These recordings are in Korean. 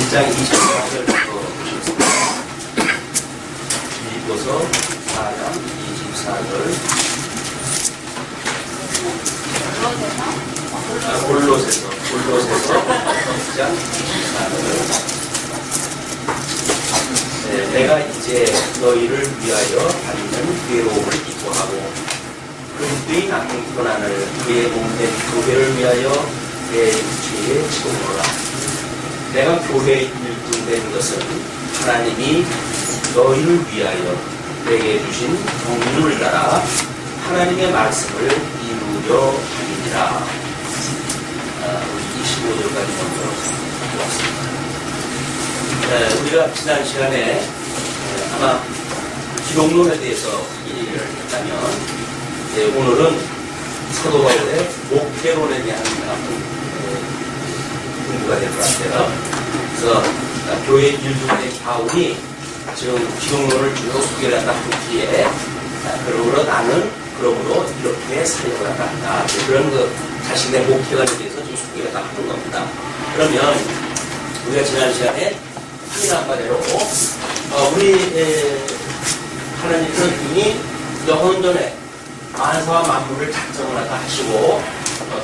1장 24절부터 보시겠습니다. 빌립보서 4장 24절. 골로새서 1장 24절. 내가 이제 너희를 위하여 받는 괴로움을 기뻐하고 그리스도의 남은 고난을 그의 몸된 교회를 위하여 내 육체에 지고노라. 내가 교회에 일등된 것은 하나님이 너희를 위하여 내게 주신 경륜을 따라 하나님의 말씀을 이루려 함이니라. 25절까지 먼저 보았습니다. 우리가 지난 시간에 아마 기독론에 대해서 얘기를 했다면 오늘은 사도 바울의 목회론에 대한 공부가 될 것 같아요. 그래서 교회 일중된 바울이 지금 기독론을 쭉 소개를 한다 후기에 그러므로 나는 그러므로 이렇게 사역을 한다. 그런 자신의 목회관에 대해서 지금 소개를 다 하는 겁니다. 그러면 우리가 지난 시간에 확인한 바대로 우리 하나님께서 이미 영원 전에 만사와 만물을 작정을 하다 하시고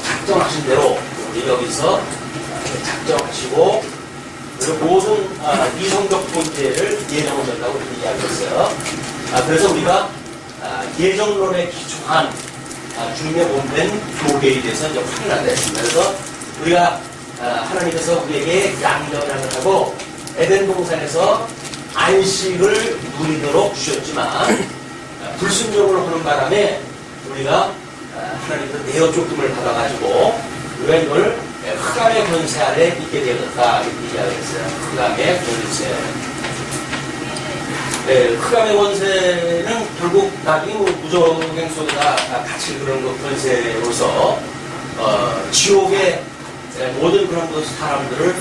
작정하신 대로 우리 여기서 작정하시고 그리고 모든 이성적 존재를 예정하셨다고 이렇게 이야기했어요. 그래서 우리가 예정론에 기초한 주님의 몸된 교회에 대해서 이제 확인한다 했습니다. 그래서 우리가 하나님께서 우리에게 양정을 하고 에덴 동산에서 안식을 누리도록 주셨지만 불순종을 하는 바람에 우리가 하나님께서 내어 쫓김을 받아가지고 우리가 이걸 흑암의 권세 아래 있게 되었다 이렇게 이야기했어요. 흑암의 권세. 흑암의 권세는 결국 나중에 무저갱 속에다 갇힐 그런 권세로서 지옥의 모든 그런 사람들을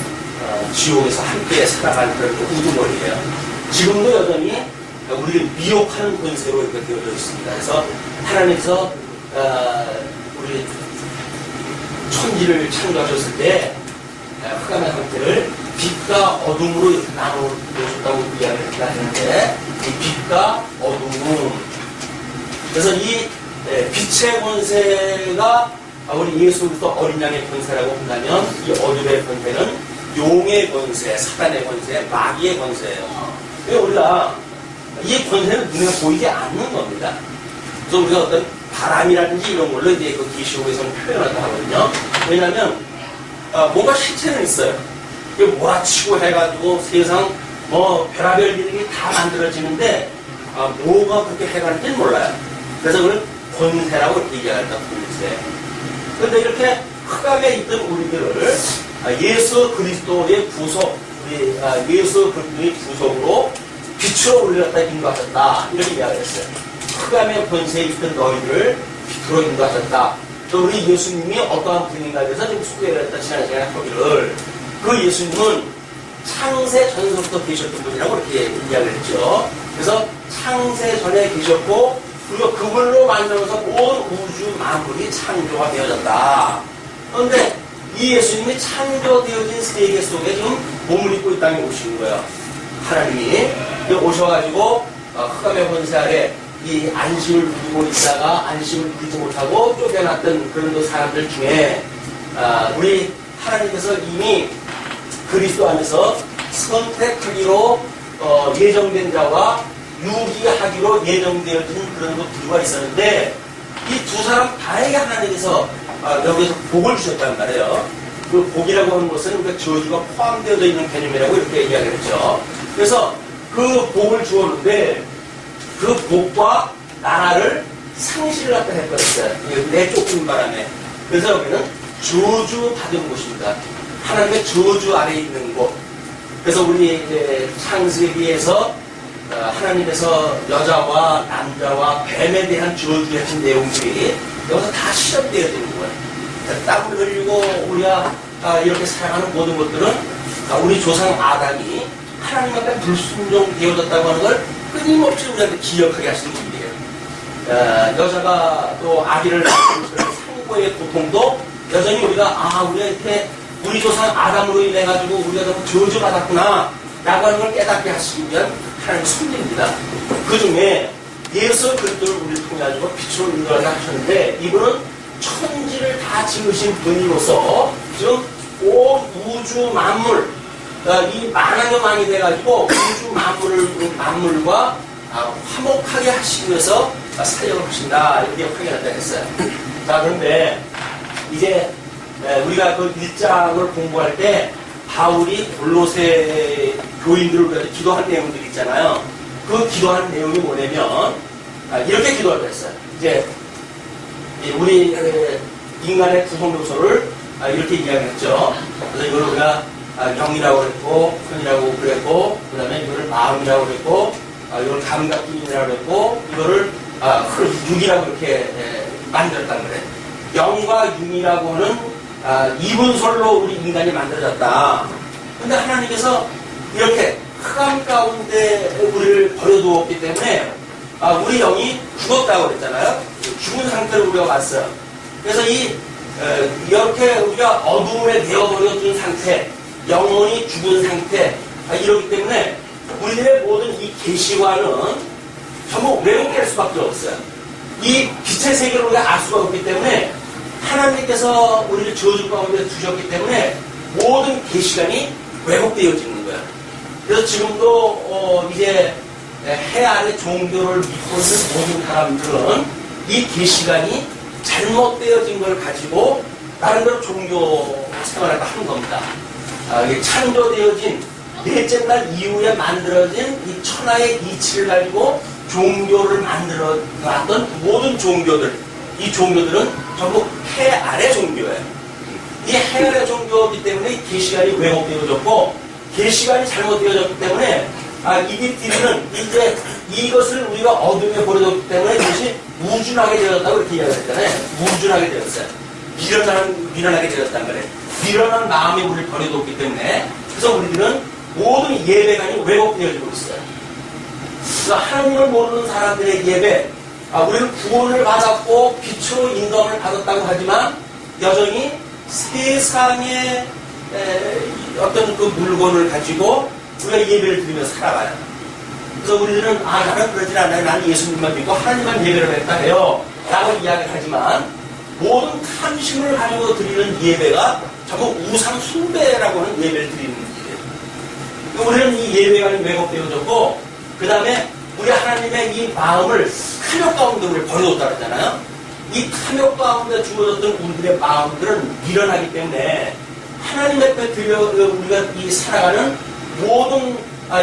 지옥에서 함께 살아가는 그런 우두머리예요. 지금도 여전히 우리를 미혹하는 권세로 이렇게 되어져 있습니다. 그래서 하나님께서 우리 천지를 창조하셨을 때 흑암의 상태를 빛과 어둠으로 이렇게 나누셨다고 이야기를 했는데 이 빛과 어둠 그래서 이 빛의 권세가 우리 예수 그리스도 어린 양의 권세라고 한다면 이 어둠의 권세는 용의 권세, 사단의 권세, 마귀의 권세예요. 그러니까 우리가 이 권세는 눈에 보이지 않는 겁니다. 그래서 우리가 어떤 바람이라든지 이런 걸로 이제 그 계시록에서는 표현을 하거든요. 왜냐하면 뭔가 실체는 있어요. 몰아치고 해가지고 세상 별하별 일이 다 만들어지는데 뭐가 그렇게 해가는지는 몰라요. 그래서 그걸 권세라고 이렇게 얘기한다. 권세. 그런데 이렇게 흑암에 있던 우리들을 예수 그리스도의 구속, 예수 그리스도의 구속으로 빛으로 우리를 갖다 인도하셨다. 이렇게 이야기했어요. 흑암의 권세에 있던 너희를 빛으로 인도하셨다. 또 우리 예수님이 어떠한 분인가에 대해서 좀 소개를 했다. 지난 시간에 거기를. 그 예수님은 창세 전서부터 계셨던 분이라고 이렇게 이야기를 했죠. 그래서 창세 전에 계셨고, 그리고 그분로 만들어서 온 우주 만물이 창조가 되어졌다. 그런데 이 예수님이 창조되어진 세계 속에 지금 몸을 입고 이 땅에 오신 거예요. 하나님이 오셔가지고 흑암의 권세 아래 이 안식을 누리고 있다가 안식을 누리지 못하고 쫓겨났던 그런 사람들 중에 우리 하나님께서 이미 그리스도 안에서 선택하기로 예정된 자와 유기하기로 예정되어진 그런 부류가 있었는데 이 두 사람 다에게 하나님께서 여기서 복을 주셨단 말이에요. 그 복이라고 하는 것은 우리가 저주가 포함되어져 있는 개념이라고 이렇게 이야기를 했죠. 그래서 그 복을 주었는데 그 복과 나라를 상실을 갖다 해버렸어요. 내쫓긴 바람에. 그래서 여기는 저주 받은 곳입니다. 하나님의 저주 아래에 있는 곳. 그래서 우리 창세기에서 하나님께서 여자와 남자와 뱀에 대한 저주의 내용들이 여기서 다 실현되어지는 거예요. 땀을 흘리고 우리가 이렇게 살아가는 모든 것들은 우리 조상 아담이 하나님 앞에 불순종되어졌다고 하는 걸 끊임없이 우리한테 기억하게 하시는 분이에요. 여자가 또 아기를 낳는 그런 산고의 고통도 여전히 우리가 우리가 이렇게 우리 우리 조상 아담으로 인해 가지고 우리가 너무 저주받았구나 라고 하는 걸 깨닫게 하시기 위한 하나님의 섭리입니다. 그 중에 예수 그리스도를 우리를 통해 가지고 빛으로 인도하게 하셨는데, 이분은 천지를 다 지으신 분이로서 지금 온 우주 만물, 이 만왕의 만이 돼가지고 우주 만물과 화목하게 하시기 위해서 사역을 하신다, 이렇게 확인한다 했어요. 자, 그런데 이제 우리가 그 1장을 공부할 때 바울이 골로새 교인들을 위해서 기도한 내용들이 있잖아요. 그 기도한 내용이 뭐냐면 이렇게 기도하고 했어요. 이제 우리 인간의 구성 요소를 이렇게 이야기했죠. 그래서 이걸 우리가 영이라고 그랬고, 편이라고 그랬고, 그 다음에 이거를 마음이라고 그랬고, 이걸 감각기능이라고 그랬고, 이거를 육이라고 이렇게 만들었다는 거예요. 영과 육이라고 하는 이분설로 우리 인간이 만들어졌다. 근데 하나님께서 이렇게 흑암 가운데 우리를 버려두었기 때문에 우리 영이 죽었다고 그랬잖아요. 죽은 상태로 우리가 왔어요. 그래서 이렇게 우리가 어두움에 내어버려둔 상태, 영혼이 죽은 상태, 이러기 때문에 우리들의 모든 이 계시와는 전부 왜곡될 수밖에 없어요. 이 빛의 세계를 우리가 알 수가 없기 때문에 하나님께서 우리를 저주 가운데 두셨기 때문에 모든 계시관이 왜곡되어지는 거예요. 그래서 지금도 이제 해 아래 종교를 믿고 있는 모든 사람들은 이 계시관이 잘못되어진 걸 가지고 나름대로 종교 생활을 하는 겁니다. 창조되어진 넷째 날 이후에 만들어진 이 천하의 이치를 가지고 종교를 만들어 놨던 모든 종교들, 이 종교들은 전부 해 아래 종교예요. 이 해 아래 종교이기 때문에 계시관이 왜곡되어졌고, 계시관이 잘못되어졌기 때문에 이들은 이제 이것을 우리가 어둠에 버려뒀기 때문에 이것이 무준하게 되었다고 이렇게 이야기했잖아요. 무준하게 되었어요. 미련하게 되었다는 거예요. 미련한 마음에 우리를 버려뒀기 때문에. 그래서 우리들은 모든 예배관이 왜곡되어지고 있어요. 그래서 하나님을 모르는 사람들의 예배, 우리는 구원을 받았고 빛으로 인도함을 받았다고 하지만 여전히 세상의 어떤 그 물건을 가지고 우리가 예배를 드리며 살아가요. 그래서 우리들은 나는 그러진 않아요. 나는 예수님만 믿고 하나님만 예배를 했다 해요 라고 이야기를 하지만, 모든 탐심을 가지고 드리는 예배가 전부 우상 숭배라고 하는 예배를 드리는 예배. 우리는 이 예배관이 왜곡되어졌고, 그 다음에 우리 하나님의 이 마음을 탐욕 가운데 우리를 버려뒀다 그러잖아요. 이 탐욕 가운데 주어졌던 우리들의 마음들은 미련하기 때문에 하나님 앞에 우리가 이 살아가는 모든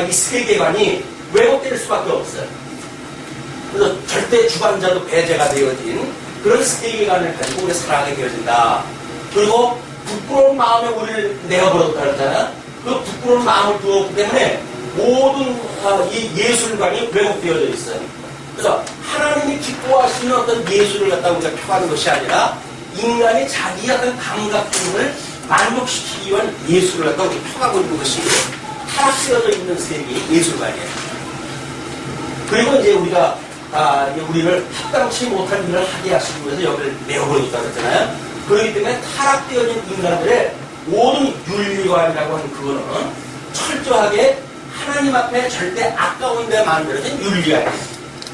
이 세계관이 왜곡될 수밖에 없어요. 그래서 절대 주관자도 배제가 되어진 그런 세계관을 가지고 우리가 살아가게 되어진다. 그리고 부끄러운 마음에 우리를 내어버렸다 그랬잖아요. 그 부끄러운 마음을 두었기 때문에 모든 이 예술관이 왜곡되어져 있어요. 그래서 하나님이 기뻐하시는 어떤 예술을 갖다 우리가 펴가는 것이 아니라 인간이 자기의 어떤 감각등을 만족시키기 위한 예술을 갖다 우리가 펴가고 있는 것이 타락되어져 있는 세계 예술관이에요. 그리고 이제 우리가 우리를 합당치 못한 일을 하게 하시기 위해서 여기를 내어버렸다고 했잖아요. 그렇기 때문에 타락되어진 인간들의 모든 윤리관이라고 하는 그거는 철저하게 하나님 앞에 절대 아까운 데 만들어진 윤리관이에요.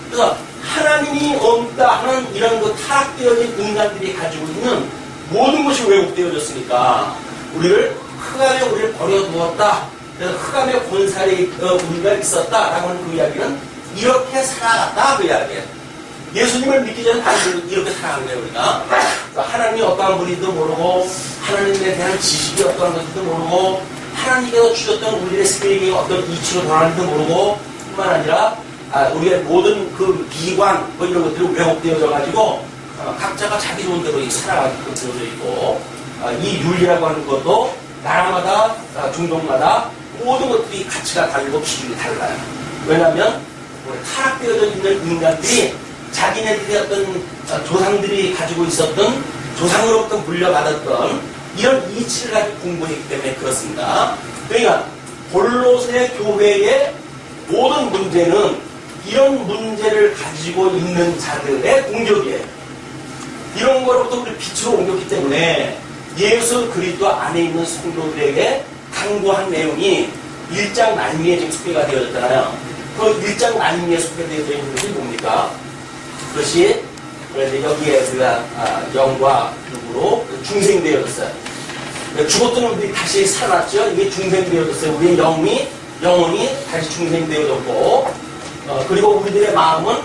그래서 하나님이 없다 하는 이런 그 타락되어진 인간들이 가지고 있는 모든 것이 왜곡되어졌으니까 우리를 흑암에 우리를 버려두었다. 그래서 흑암의 권살이 우리가 있었다라고 하는 그 이야기는 이렇게 살아갔다 그 이야기예요. 예수님을 믿기 전에 다들 이렇게 살아간 거예요 우리가. 하나님이 어떠한 분인지도 모르고 하나님에 대한 지식이 어떠한 것인지도 모르고 하나님께서 주셨던 우리의 세계가 어떤 이치로 돌아가는지도 모르고 뿐만 아니라 우리의 모든 그 기관 뭐 이런 것들이 왜곡되어져 가지고 각자가 자기 좋은 대로 살아가게끔 되어져 있고 이 윤리라고 하는 것도 나라마다 종족마다 모든 것들이 가치가 다르고 기준이 달라요. 왜냐하면 타락되어져 있는 인간들이 자기네들의 어떤 조상들이 가지고 있었던 조상으로부터 물려받았던 이런 이치를 가지고 공부했기 때문에 그렇습니다. 그러니까 골로새 교회의 모든 문제는 이런 문제를 가지고 있는 자들의 공격이에요. 이런 거로부터 우리 빛으로 옮겼기 때문에 예수 그리스도 안에 있는 성도들에게 강구한 내용이 1장 말미에 지금 소개가 되어졌잖아요. 그 1장 말미에 소개되어져 있는 것이 뭡니까? 그것이 여기에 우리가 영과 육으로 중생되어졌어요. 죽었던 우리들이 다시 살아났죠. 이게 중생되어졌어요. 우리의 영혼이 다시 중생되어졌고, 그리고 우리들의 마음은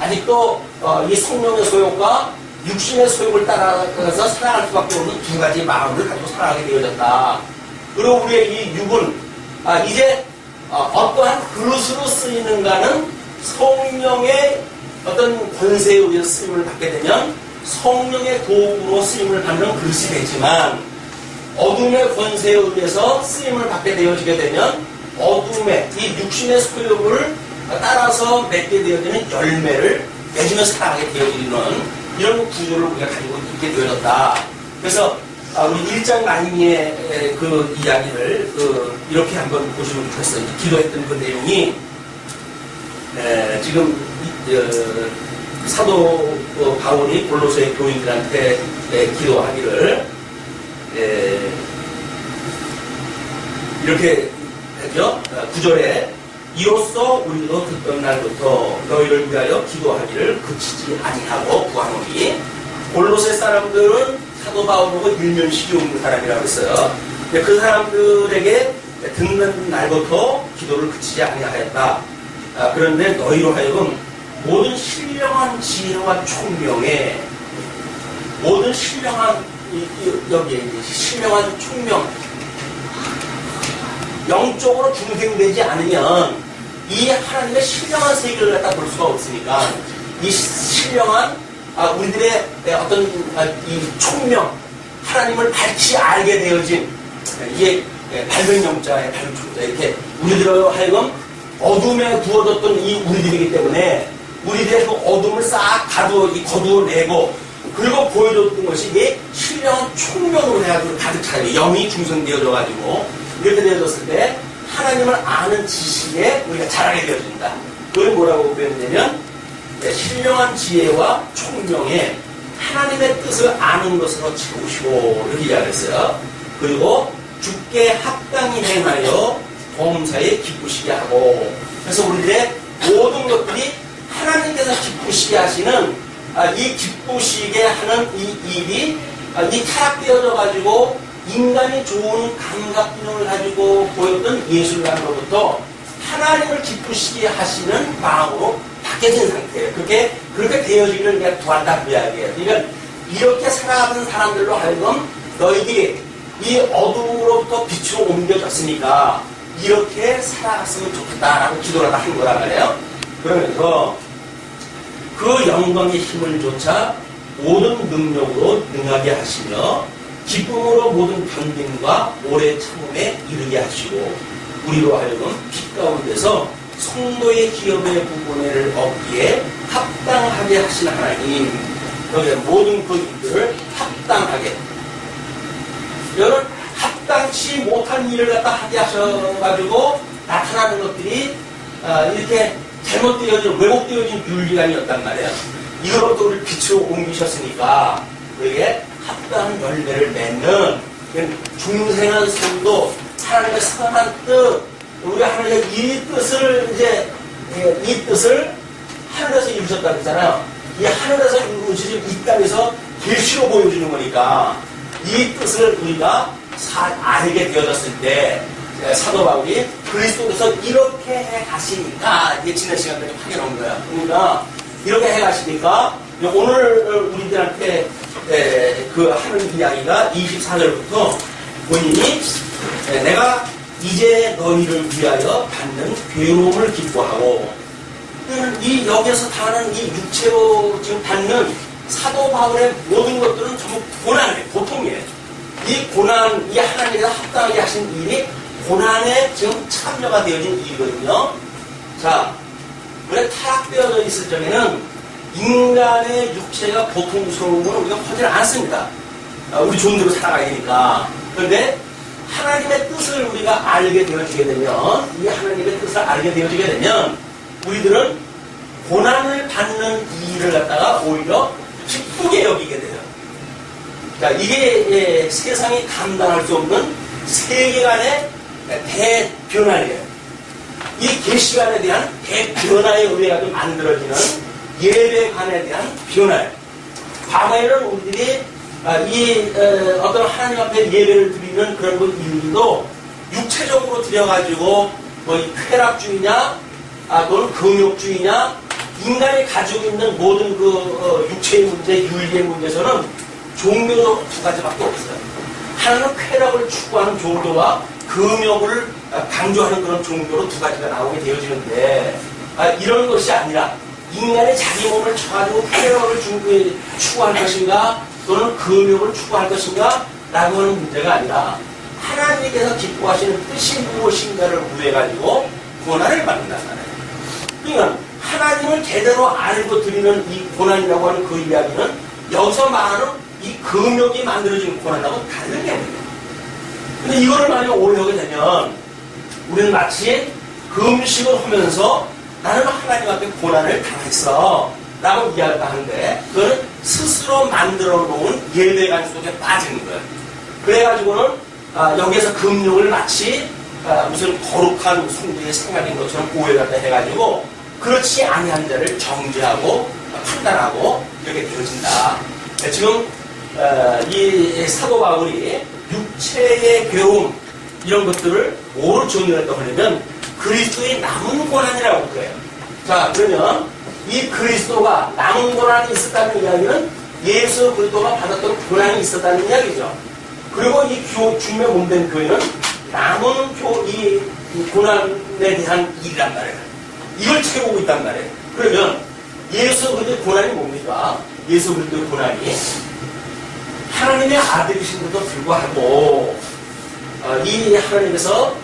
아직도 이 성령의 소욕과 육신의 소욕을 따라가서 살아갈 수밖에 없는 두 가지 마음을 가지고 살아가게 되어졌다. 그리고 우리의 이 육은 이제 어떠한 그릇으로 쓰이는가는 성령의 어떤 권세에 의해서 쓰임을 받게 되면 성령의 도움으로 쓰임을 받는 그릇이 되지만, 어둠의 권세에 의해서 쓰임을 받게 되어지게 되면 어둠의 이 육신의 소욕을 따라서 맺게 되어지는 열매를 맺으며 살아가게 되어지는 이런 구조를 우리가 가지고 있게 되어졌다. 그래서 우리 1장 말미의 그 이야기를 이렇게 한번 보시면 좋겠어요. 기도했던 그 내용이 지금 사도 바울이 골로새 교인들한테 기도하기를 이렇게 하죠. 9절에 이로써 우리도 듣던 날부터 너희를 위하여 기도하기를 그치지 아니하고 구하노니. 골로새 사람들은 사도 바울하고 일면식이 없는 사람이라고 했어요. 그 사람들에게 듣는 날부터 기도를 그치지 아니하였다. 그런데 너희로 하여금 모든 신령한 지혜와 총명에, 모든 신령한 여기에 신령한 총명, 영적으로 중생되지 않으면 이 하나님의 신령한 세계를 갖다 볼 수가 없으니까, 이 신령한 우리들의 어떤 이 총명, 하나님을 밝히 알게 되어진, 이게 밝은 영자의 밝은 총자, 이렇게 우리들로 하여금 어둠에 부어졌던 이 우리들이기 때문에 우리들의 그 어둠을 싹 거두어내고, 그리고 보여줬던 것이 이게 신령한 총명으로 해가지고 가득 차요. 영이 중성되어져가지고 이렇게 되어졌을 때 하나님을 아는 지식에 우리가 자라게 되어진다. 그걸 뭐라고 표현했냐면 신령한 지혜와 총명에 하나님의 뜻을 아는 것으로 채우시고, 이렇게 이야기했어요. 그리고 주께 합당히 행하여 범사에 기쁘시게 하고. 그래서 우리들의 모든 것들이 하나님께서 기쁘시게 하시는 이 기쁘시게 하는 이 일이 이 타락되어져 가지고 인간이 좋은 감각기능을 가지고 보였던 예술가로부터 하나님을 기쁘시게 하시는 마음으로 바뀌어진 상태예요. 그렇게 되어지기를 그냥 구한다, 그 이야기예요. 그러니까 이렇게 살아가는 사람들로 하여금 너희들이 이 어둠으로부터 빛으로 옮겨졌으니까 이렇게 살아갔으면 좋겠다라고 기도를 한 거란 말이에요. 그러면서 그 영광의 힘을 조차 모든 능력으로 능하게 하시며 기쁨으로 모든 견딤과 오래 참음에 이르게 하시고, 우리로 하여금 빛 가운데서 성도의 기업의 부분을 얻기에 합당하게 하신 하나님, 여기 모든 그 일들을 합당하게, 여러분 합당치 못한 일을 갖다 하게 하셔가지고 나타나는 것들이 이렇게 잘못되어진, 왜곡되어진 윤리관이었단 말이에요. 이거로부터 우리를 빛으로 옮기셨으니까 우리에게 합당한 열매를 맺는 중생한 성도, 하나님의 선한 뜻, 우리 하나님의 이 뜻을 이 뜻을 하늘에서 이루셨다고 했잖아요. 이 하늘에서 이루어진 이 땅에서 계시로 보여주는 거니까 이 뜻을 우리가 알게 되어졌을 때 사도 바울이 그리스도께서 이렇게 해 가시니까, 이게 지난 시간까지 확인한 거야. 그러니까 이렇게 해 가시니까 오늘 우리들한테 그 하는 이야기가 24절부터 본인이 내가 이제 너희를 위하여 받는 괴로움을 기뻐하고, 이 여기에서 당하는 이 육체로 지금 받는 사도 바울의 모든 것들은 전부 고난이에요. 고통이에요. 이 고난, 이 하나님께서 합당하게 하신 일이 고난에 지금 참여가 되어진 일이거든요. 자, 우리가 타락되어져 있을 적에는 인간의 육체가 고통스러운 건 우리가 하지 않습니다. 우리 좋은 대로 살아가야 되니까. 그런데 하나님의 뜻을 우리가 알게 되어지게 되면, 이 하나님의 뜻을 알게 되어지게 되면 우리들은 고난을 받는 이 일을 갖다가 오히려 기쁘게 여기게 돼요. 자, 이게 세상이 감당할 수 없는 세계관의 대변화예요. 이 계시관에 대한 대변화에 의해 가지고 만들어지는 예배관에 대한 변화예요. 과거에는 우리들이 어떤 하나님 앞에 예배를 드리는 그런 일도 육체적으로 드려가지고 뭐 쾌락주의냐 또는 금욕주의냐 인간이 가지고 있는 모든 육체의 문제, 윤리의 문제에서는 종교도 두 가지밖에 없어요. 하나는 쾌락을 추구하는 종교와 금욕을 강조하는 그런 종교로 두 가지가 나오게 되어지는데 이런 것이 아니라 인간의 자기 몸을 쳐가지고 쾌락을 추구할 것인가 또는 금욕을 추구할 것인가 라고 하는 문제가 아니라 하나님께서 기뻐하시는 뜻이 무엇인가를 구해가지고 고난을 받는단 말이에요. 그러니까 하나님을 제대로 알고 드리는 이 고난이라고 하는 그 이야기는 여기서 말하는 이 금욕이 만들어진 고난하고 다른 게 아니에요. 근데 이거를 만약 오해하게 되면 우리는 마치 금식을 하면서 나는 하나님 앞에 고난을 당했어 라고 이야기를 하는데 그거는 스스로 만들어 놓은 예배관 속에 빠지는 거예요. 그래가지고는 여기에서 금욕을 마치 무슨 거룩한 숭배의 생각인 것처럼 오해를 해가지고 그렇지 아니한 자를 정죄하고 판단하고 이렇게 되어진다. 지금 이 사도 바울이 육체의 괴로움 이런 것들을 뭐로 정의했다고 하냐면 그리스도의 남은 고난이라고 그래요. 자, 그러면 이 그리스도가 남은 고난이 있었다는 이야기는 예수 그리스도가 받았던 고난이 있었다는 이야기죠. 그리고 이 주님의 몸된 교회는 남은 이 고난에 대한 일이란 말이에요. 이걸 채우고 있단 말이에요. 그러면 예수 그리스도의 고난이 뭡니까? 예수 그리스도의 고난이 하나님의 아들이신데도 불구하고 이 하나님께서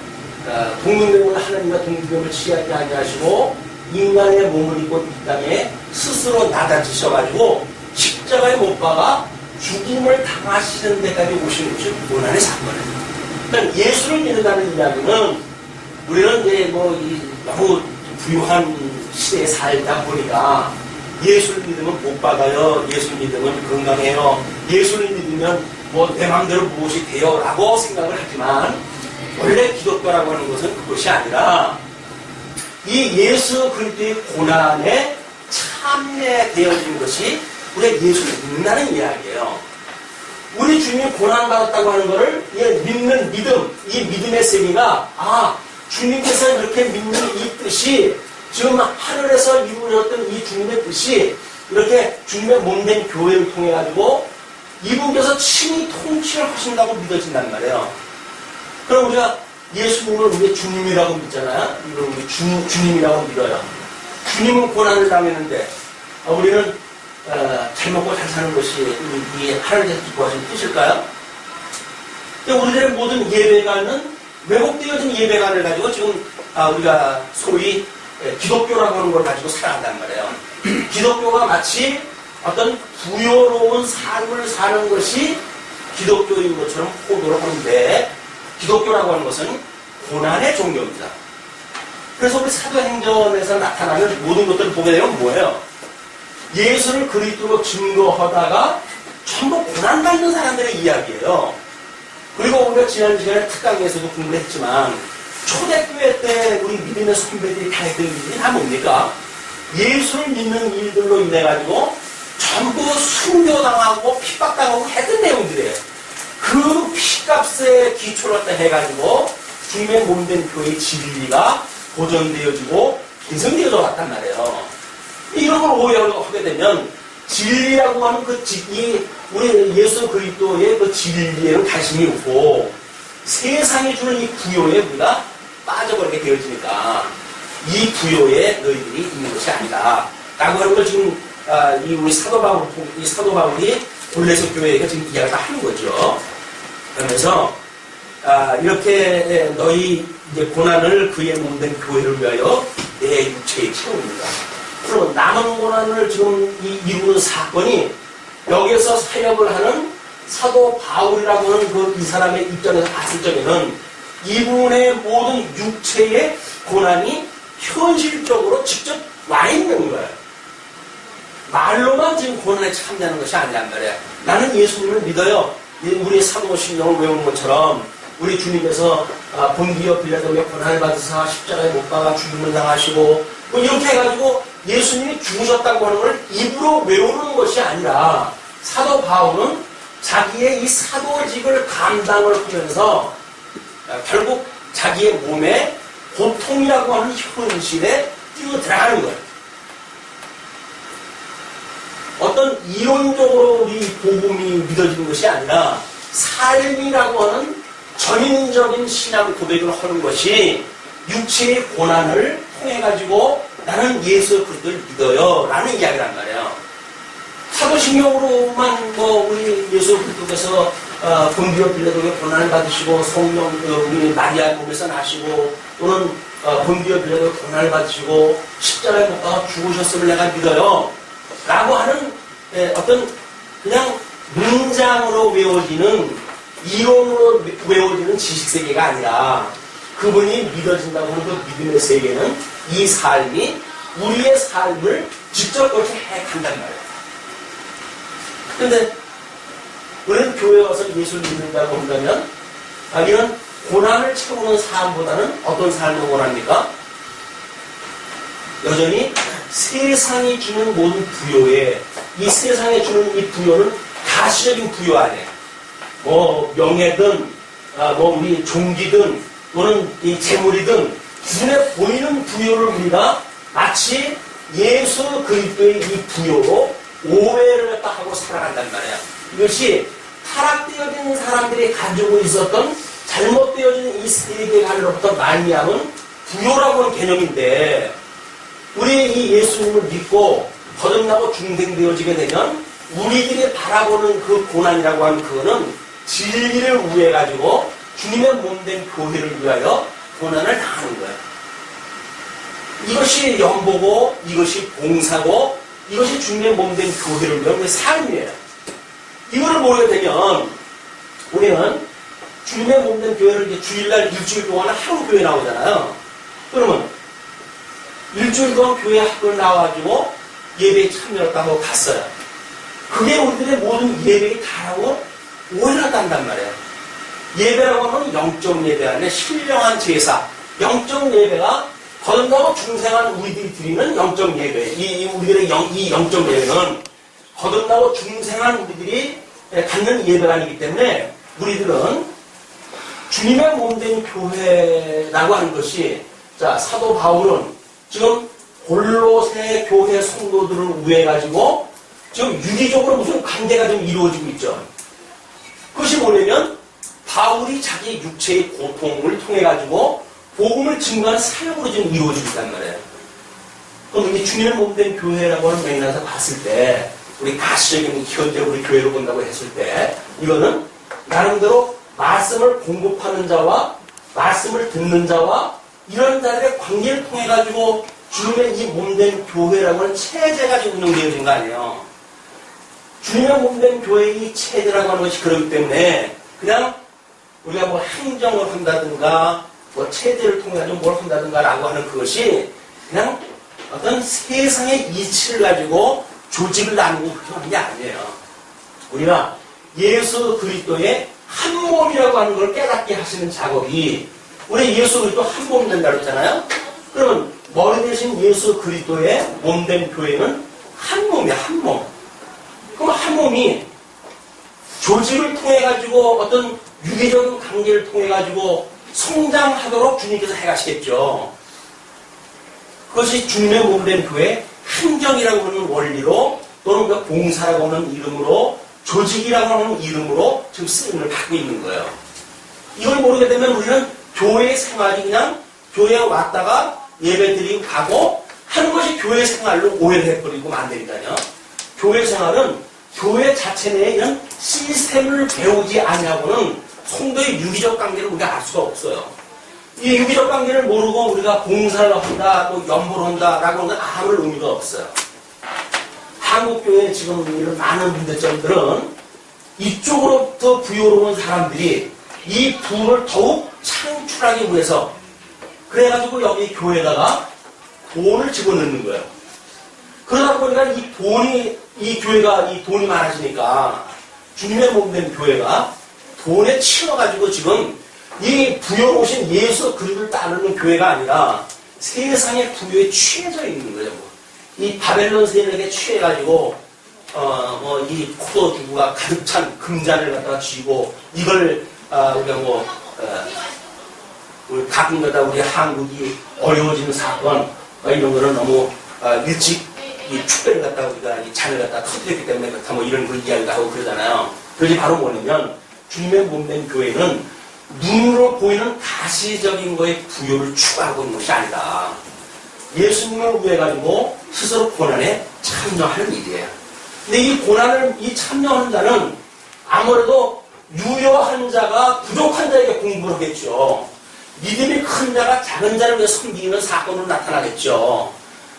동등됨을 하나님과 동등됨을 취하지 아니하시고 인간의 몸을 입고 이 땅에 스스로 낮아지셔가지고 십자가에 못 박아 죽임을 당하시는 데까지 오신 것이 고난의 사건이에요. 그러니까 예수를 믿는다는 이야기는 우리는 이제 너무 부유한 시대에 살다 보니까 예수를 믿으면 복 받아요. 예수를 믿으면 건강해요. 예수를 믿으면 내 마음대로 무엇이 돼요. 라고 생각을 하지만 원래 기독교라고 하는 것은 그것이 아니라 이 예수 그리스도의 고난에 참여되어진 것이 우리가 예수를 믿는다는 이야기예요. 우리 주님이 고난받았다고 하는 것을 믿는 믿음, 이 믿음의 세계가 주님께서 이렇게 믿는 이 뜻이 지금 하늘에서 이루어졌던 이 주님의 뜻이 이렇게 주님의 몸된 교회를 통해 가지고 이분께서 친히 통치를 하신다고 믿어진단 말이에요. 그럼 우리가 예수님을 우리 주님이라고 믿잖아요. 이걸 우리 주님이라고 믿어요. 주님은 고난을 당했는데 우리는 잘 먹고 잘 사는 것이 이 하나님께서 기뻐하시는 뜻일까요? 우리들의 모든 예배관은 왜곡되어진 예배관을 가지고 지금 우리가 소위 기독교라고 하는 걸 가지고 살아간단 말이에요. 기독교가 마치 어떤 부여로운 삶을 사는 것이 기독교인 것처럼 호도를 하는데 기독교라고 하는 것은 고난의 종교입니다. 그래서 우리 사도행전에서 나타나는 모든 것들을 보게 되면 뭐예요? 예수를 그리스도로 증거하다가 전부 고난받는 사람들의 이야기예요. 그리고 우리가 지난 시간에 특강에서도 공부를 했지만 초대교회 때 우리 믿음의 선배들이 당했던 일이 다 뭡니까? 예수를 믿는 일들로 인해가지고 전부 순교당하고 핍박당하고 했던 내용들이에요. 그 피값에 기초를 해가지고 주님의 몸된 교회의 진리가 보존되어지고 개성되어져 왔단 말이에요. 이런 걸 오해하게 되면 진리라고 하는 우리 예수 그리스도의 그 진리에는 관심이 없고 세상이 주는 이 부요에 우리가 빠져버리게 되어지니까 이 부요에 너희들이 있는 것이 아니다. 라고 하는 걸 지금 우리 사도 바울이 골로새 교회에게 지금 이야기를 하는 거죠. 그러면서 이렇게 너희 이제 고난을 그의 몸된 교회를 위하여 내 육체에 채웁니다. 그럼 남은 고난을 지금 이루는 사건이 여기서 사역을 하는 사도 바울이라고 하는 이 사람의 입장에서 봤을 적에는 이분의 모든 육체의 고난이 현실적으로 직접 와 있는 거예요. 말로만 지금 고난에 참여하는 것이 아니란 말이에요. 나는 예수님을 믿어요. 우리 사도신경을 외우는 것처럼 우리 주님께서 본디어 빌라도의 고난을 받으사 십자가에 못 박아 죽음을 당하시고 뭐 이렇게 해가지고 예수님이 죽으셨다고 하는 걸 입으로 외우는 것이 아니라 사도 바울은 자기의 이 사도직을 감당을 하면서 결국 자기의 몸에 고통이라고 하는 현실에 뛰어 들어가는 거예요. 어떤 이론적으로 우리 복음이 믿어지는 것이 아니라 삶이라고 하는 전인적인 신앙 고백을 하는 것이 육체의 고난을 통해 가지고 나는 예수 그리스도를 믿어요 라는 이야기란 말이에요. 사도신경으로만 우리 예수 그리스도께서 본디오 빌라도의 고난을 받으시고 성령 우리 마리아 몸에서 나시고 또는 본디오 빌라도의 고난을 받으시고 십자가에 못 박아 죽으셨음을 내가 믿어요 라고 하는 어떤 그냥 문장으로 외워지는 이론으로 외워지는 지식세계가 아니라 그분이 믿어진다고 하는 그 믿음의 세계는 이 삶이 우리의 삶을 직접 그렇게 해간단 말이에요. 그런데 우리는 교회에 와서 예수를 믿는다고 한다면 이런 고난을 채우는 삶보다는 어떤 삶을 원합니까? 여전히 세상이 주는 모든 부요에 이 세상에 주는 이 부요는 가시적인 부요 아니에요. 명예든 우리 종기든 또는 이 재물이든 눈에 보이는 부요를 우리가 마치 예수 그리스도의 이 부요로 오해를 하고 살아간단 말이에요. 이것이 타락되어진 사람들이 가지고 있었던 잘못되어진 이 세계관으로부터 말미암은 부요라고 하는 개념인데 우리 이 예수님을 믿고 거듭나고 중생되어지게 되면 우리들이 바라보는 그 고난이라고 하는 그거는 진리를 우회해가지고 주님의 몸된 교회를 위하여 고난을 당하는 거예요. 이것이 연보고 이것이 봉사고 이것이 주님의 몸된 교회를 위한 우리의 삶이에요. 이거를 모르게 되면 우리는 주님의 몸된 교회를 이제 주일날 일주일 동안 하루 교회 나오잖아요. 그러면 일주일 동안 교회 학교를 나와가지고 예배에 참여했다고 갔어요. 그게 우리들의 모든 예배에 다라고 오해를 한단 말이에요. 예배라고 하면 영적 예배 아니라 신령한 제사, 영적 예배가 거듭나고 중생한 우리들이 드리는 영적 예배. 우리들의 이 영적 예배는 거듭나고 중생한 우리들이 갖는 예배가 아니기 때문에 우리들은 주님의 몸된 교회라고 하는 것이 사도 바울은 지금 골로새 교회 성도들을 우회해가지고 지금 유기적으로 무슨 관계가 좀 이루어지고 있죠. 그것이 뭐냐면 바울이 자기 육체의 고통을 통해가지고 복음을 증거하는 사역으로 지금 이루어지고 있단 말이에요. 그럼 이 주님의 몸된 교회라고 하는 맥락에서 봤을 때 우리 가시적인 현재 우리 교회를 본다고 했을 때 이거는 나름대로 말씀을 공급하는 자와 말씀을 듣는 자와 이런 자들의 관계를 통해가지고 주님의 이 몸된 교회라고 하는 체제가 지금 운영되어진 거 아니에요. 주님의 몸된 교회의 이 체제라고 하는 것이 그렇기 때문에 그냥 우리가 행정을 한다든가 체제를 통해가지고 뭘 한다든가 라고 하는 그것이 그냥 어떤 세상의 이치를 가지고 조직을 나누고 그렇게 하는 게 아니에요. 우리가 예수 그리스도의 한 몸이라고 하는 걸 깨닫게 하시는 작업이 우리 예수 그리스도 한 몸 된다고 했잖아요. 그러면 머리 대신 예수 그리스도의 몸된 교회는 한 몸이야, 한 몸. 그럼 한 몸이 조직을 통해가지고 어떤 유기적인 관계를 통해가지고 성장하도록 주님께서 해가시겠죠. 그것이 주님의 몸된 교회 한정이라고 하는 원리로 또는 그 봉사라고 하는 이름으로 조직이라고 하는 이름으로 지금 쓰임을 받고 있는 거예요. 이걸 모르게 되면 우리는 교회 생활이 그냥 교회에 왔다가 예배 드리고 가고 하는 것이 교회 생활로 오해를 해버리고 만들니까요. 교회 생활은 교회 자체 내에 이런 시스템을 배우지 않냐고는 성도의 유기적 관계를 우리가 알 수가 없어요. 이 유기적 관계를 모르고 우리가 봉사를 한다, 또 연보를 한다라고 하는 건 아무 의미가 없어요. 한국교회 지금 이런 많은 문제점들은 이쪽으로부터 부여로운 사람들이 이 부를 더욱 창출하기 위해서 그래가지고 여기 교회에다가 돈을 집어넣는 거예요. 그러다 보니까 이 교회가 이 돈이 많아지니까 주님의 몸된 교회가 돈에 치여가지고 지금 이 부여오신 예수 그리스도를 따르는 교회가 아니라 세상의 부여에 취해져 있는 거예요. 이 바벨론 세력에 취해가지고 이 포도주가 가득 찬 금잔을 갖다가 쥐고 이걸 우리가 우리 가끔가다 우리 한국이 어려워지는 사건 이런 거는 너무 일찍 이 축배를 갖다가 우리가 이 잔을 갖다가 터뜨렸기 때문에 그렇다 이런 걸 이야기도 하고 그러잖아요. 그것이 바로 뭐냐면 주님의 몸된 교회는 눈으로 보이는 가시적인 거에 부여를 추구하고 있는 것이 아니다. 예수님을 위해가지고 스스로 고난에 참여하는 일이에요. 근데 이 고난을 참여하는 자는 아무래도 유효한 자가 부족한 자에게 공부를 하겠죠. 믿음이 큰 자가 작은 자를 위해 섬기는 사건으로 나타나겠죠.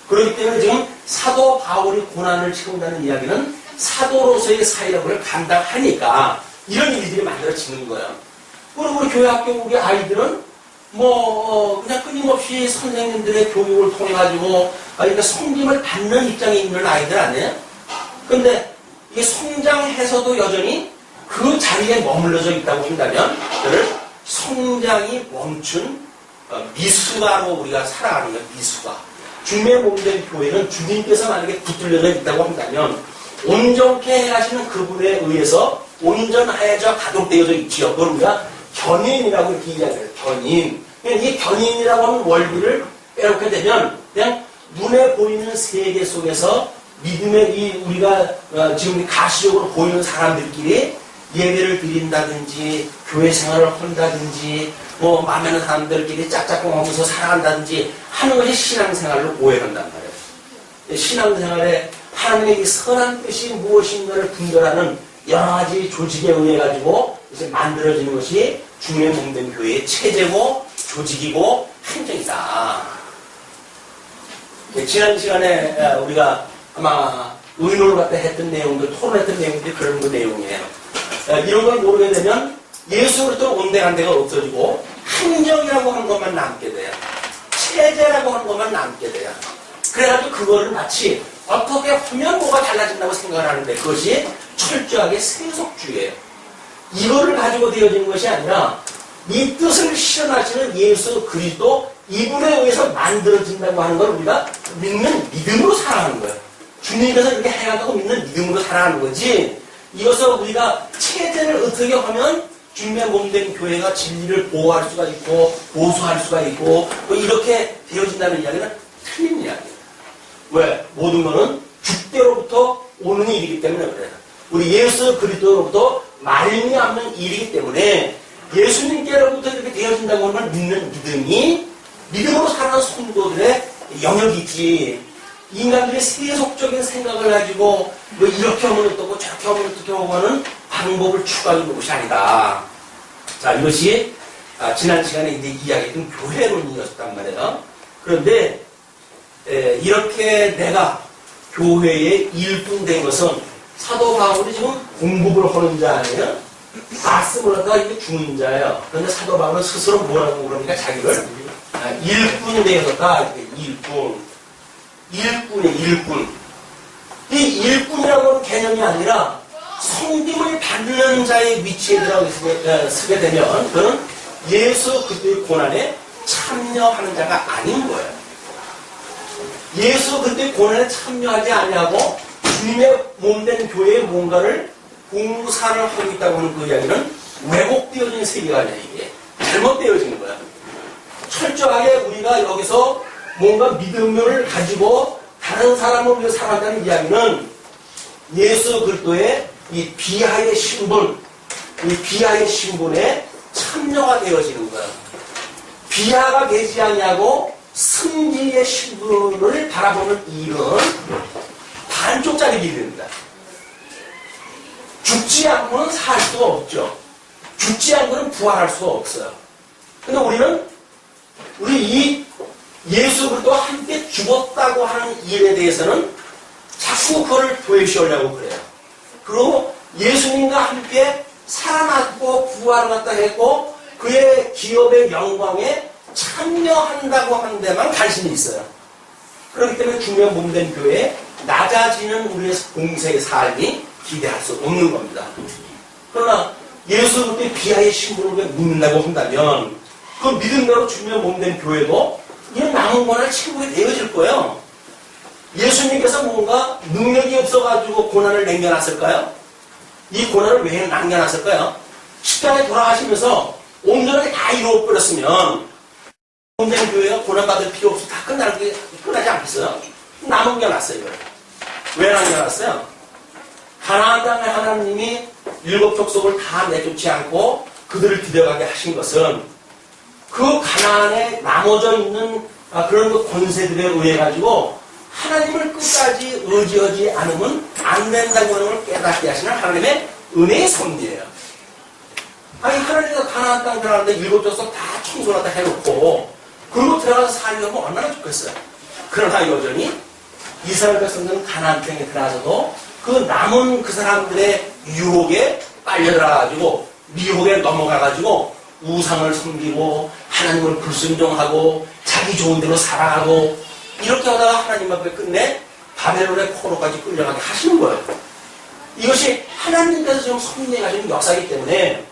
그렇기 때문에 지금 사도 바울이 고난을 채운다는 이야기는 사도로서의 사역을 감당하니까 이런 일들이 만들어지는 거예요. 그리고 우리 교회 학교 우리 아이들은 그냥 끊임없이 선생님들의 교육을 통해 가지고 그러니까 성김을 받는 입장에 있는 아이들 아니에요? 근데 이게 성장해서도 여전히 그 자리에 머물러져 있다고 한다면 그를 성장이 멈춘 미숙아로 우리가 살아가는 거예요. 미숙아. 주님의 몸된 교회는 주님께서 만약에 붙들려져 있다고 한다면 온전케 하시는 그분에 의해서 온전하여져 가동되어져 있지요. 그걸 우리가 견인이라고 이렇게 이야기해요. 견인. 이 견인이라고 하는 원리를 빼놓게 되면 그냥 눈에 보이는 세계 속에서 믿음의 우리가 지금 가시적으로 보이는 사람들끼리 예배를 드린다든지 교회 생활을 한다든지 마음에는 사람들끼리 짝짝꿍하면서 살아간다든지 하는 것이 신앙생활로 오해한단 말이에요. 신앙생활에 하나님의 이 선한 뜻이 무엇인가를 분별하는 여러 가지 조직에 의해 가지고 이제 만들어지는 것이 주님의 몸된 교회의 체제고 조직이고 행정이다. 지난 시간에 우리가 아마 의논을 갖다 했던 내용들, 토론했던 내용들이 그런 그 내용이에요. 이런 걸 모르게 되면 예수 그리스도 온데간데가 없어지고 행정이라고 하는 것만 남게 돼요. 체제라고 하는 것만 남게 돼요. 그래가지고 그거를 마치 어떻게 하면 뭐가 달라진다고 생각을 하는데 그것이 철저하게 세속주의예요. 이거를 가지고 되어지는 것이 아니라 이 뜻을 실현하시는 예수 그리스도 이분에 의해서 만들어진다고 하는 걸 우리가 믿는 믿음으로 살아가는 거예요. 주님께서 이렇게 해간다고 믿는 믿음으로 살아가는 거지 이것을 우리가 체제를 어떻게 하면 주님의 몸된 교회가 진리를 보호할 수가 있고 보수할 수가 있고 이렇게 되어진다는 이야기는 틀린 이야기예요. 왜? 모든 것은 주께로부터 오는 일이기 때문에 그래요. 우리 예수 그리스도로부터 말미암는 일이기 때문에 예수님께로부터 이렇게 되어진다고 하는 걸 믿는 믿음이 믿음으로 사는 성도들의 영역이지 인간들이 세속적인 생각을 가지고 이렇게 하면 어떻고 저렇게 하면 어떻게 하고 하는 방법을 추구하는 것이 아니다. 자, 이것이 지난 시간에 이제 이야기했던 교회론이었단 말이에요. 그런데 이렇게 내가 교회의 일꾼된 것은 사도 바울이 지금 공급을 하는 자 아니에요? 말씀을 하다가 이게 주는 자예요. 그런데 사도 바울은 스스로 뭐라고 그러니까 자기를 일꾼이 되었다. 일꾼이에요, 일꾼. 이 일꾼이라고 하는 개념이 아니라 성김을 받는 자의 위치에 서게 되면 그는 예수 그리스도의 고난에 참여하는 자가 아닌 거예요. 예수 그리스도의 고난에 참여하지 아니하고 주님의 몸된 교회에 뭔가를 봉사를 하고 있다고 하는 그 이야기는 왜곡되어진 세계가 아니야. 이게 잘못되어지는 거야. 철저하게 우리가 여기서 뭔가 믿음을 가지고 다른 사람을 위해 살아간다는 이야기는 예수 그리스도의 이 비하의 신분, 이 비하의 신분에 참여가 되어지는 거야. 비하가 되지 않냐고 승리의 신분을 바라보는 일은 반쪽짜리 길입니다. 죽지 않고는 살 수가 없죠. 죽지 않고는 부활할 수가 없어요. 근데 우리 이 예수 그리스도와 함께 죽었다고 하는 일에 대해서는 자꾸 그걸 도외시하려고 그래요. 그리고 예수님과 함께 살아났고 부활을 갖다 했고 그의 기업의 영광에 참여한다고 하는 데만 관심이 있어요. 그렇기 때문에 주님의 몸된 교회에 낮아지는 우리의 공생의 삶이 기대할 수 없는 겁니다. 그러나 예수 그때 비하의 신분을 왜 묻는다고 한다면 그 믿음대로 주님의 몸된 교회도 이런 남은 고난을 친구에 내어질 거예요. 예수님께서 뭔가 능력이 없어가지고 고난을 남겨놨을까요? 이 고난을 왜 남겨놨을까요? 십자가에 돌아가시면서 온전하게 다 이루어버렸으면 몸된 교회가 고난받을 필요 없이 다 끝나지 않겠어요? 남겨놨어요. 이걸. 왜 남겨놨어요? 가나안 땅에 하나님이 일곱 족속을 다 내쫓지 않고 그들을 들여가게 하신 것은 그 가나안에 나머져 있는 그런 그 권세들에 의해 가지고 하나님을 끝까지 의지하지 않으면 안 된다는 것을 깨닫게 하시는 하나님의 은혜의 섭리예요. 아니 하나님께서 가나안 땅 들어가는데 일곱 족속 다 청소를 다 해놓고 그리고 들어가서 살려면 얼마나 좋겠어요. 그러나 여전히 이스라엘 백성들은 가나안 땅에 들어가서도 그 남은 그 사람들의 유혹에 빨려들어가지고 미혹에 넘어가가지고 우상을 섬기고 하나님을 불순종하고 자기 좋은 대로 살아가고 이렇게 하다가 하나님 앞에 끝내 바벨론의 포로까지 끌려가게 하시는 거예요. 이것이 하나님께서 지금 섭리하시는 역사이기 때문에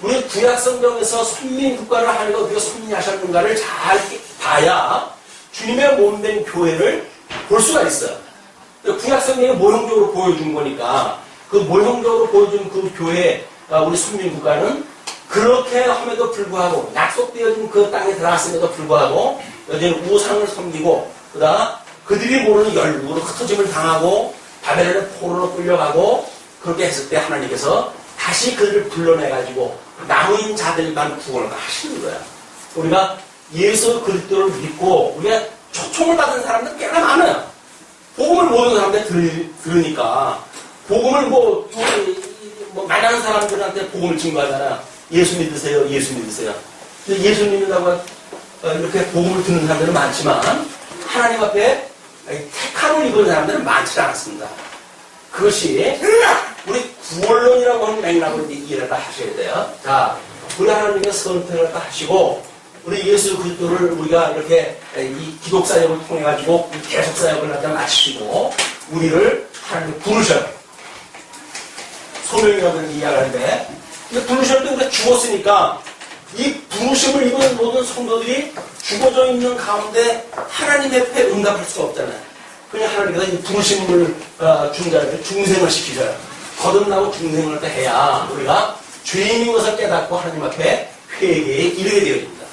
우리 구약성경에서 선민국가를 하는 거 어떻게 섭리하셨는가를 잘 봐야 주님의 몸된 교회를 볼 수가 있어요. 구약성경이 모형적으로 보여준 거니까 그 모형적으로 보여준 그 교회 우리 선민국가는 그렇게 함에도 불구하고 약속되어진 그 땅에 들어갔음에도 불구하고 여전히 우상을 섬기고 그다음 그들이 모르는 열국으로 흩어짐을 당하고 바벨론의 포로로 끌려가고 그렇게 했을 때 하나님께서 다시 그들을 불러내가지고 남은 자들만 구원을 하시는 거야. 우리가 예수 그리스도를 믿고 우리가 초청을 받은 사람들 꽤나 많아요. 복음을 모든 사람들 들으니까 복음을 만나는 사람들한테 복음을 증거하잖아요. 예수 믿으세요. 예수 믿으세요. 예수 믿는다고 이렇게 복음을 듣는 사람들은 많지만 하나님 앞에 택함을 입은 사람들은 많지 않습니다. 그것이 우리 구원론이라고 하는 맥락으로 이해를 하셔야 돼요. 자, 우리 하나님의 선택을 하시고 우리 예수 그리스도를 우리가 이렇게 이 기독사역을 통해 가지고 계속사역을 갖다 마치시고 우리를 하나님 부르셔요. 소명이라는 이야기하는데 부르실 때 우리가 죽었으니까 이 부르심을 입은 모든 성도들이 죽어져 있는 가운데 하나님 앞에 응답할 수가 없잖아요. 그냥 하나님께서 이 부르심을 준 자한테 중생을 시키셔요. 거듭나고 중생을 해야 우리가 죄인인 것을 깨닫고 하나님 앞에 회개에 이르게 되어집니다.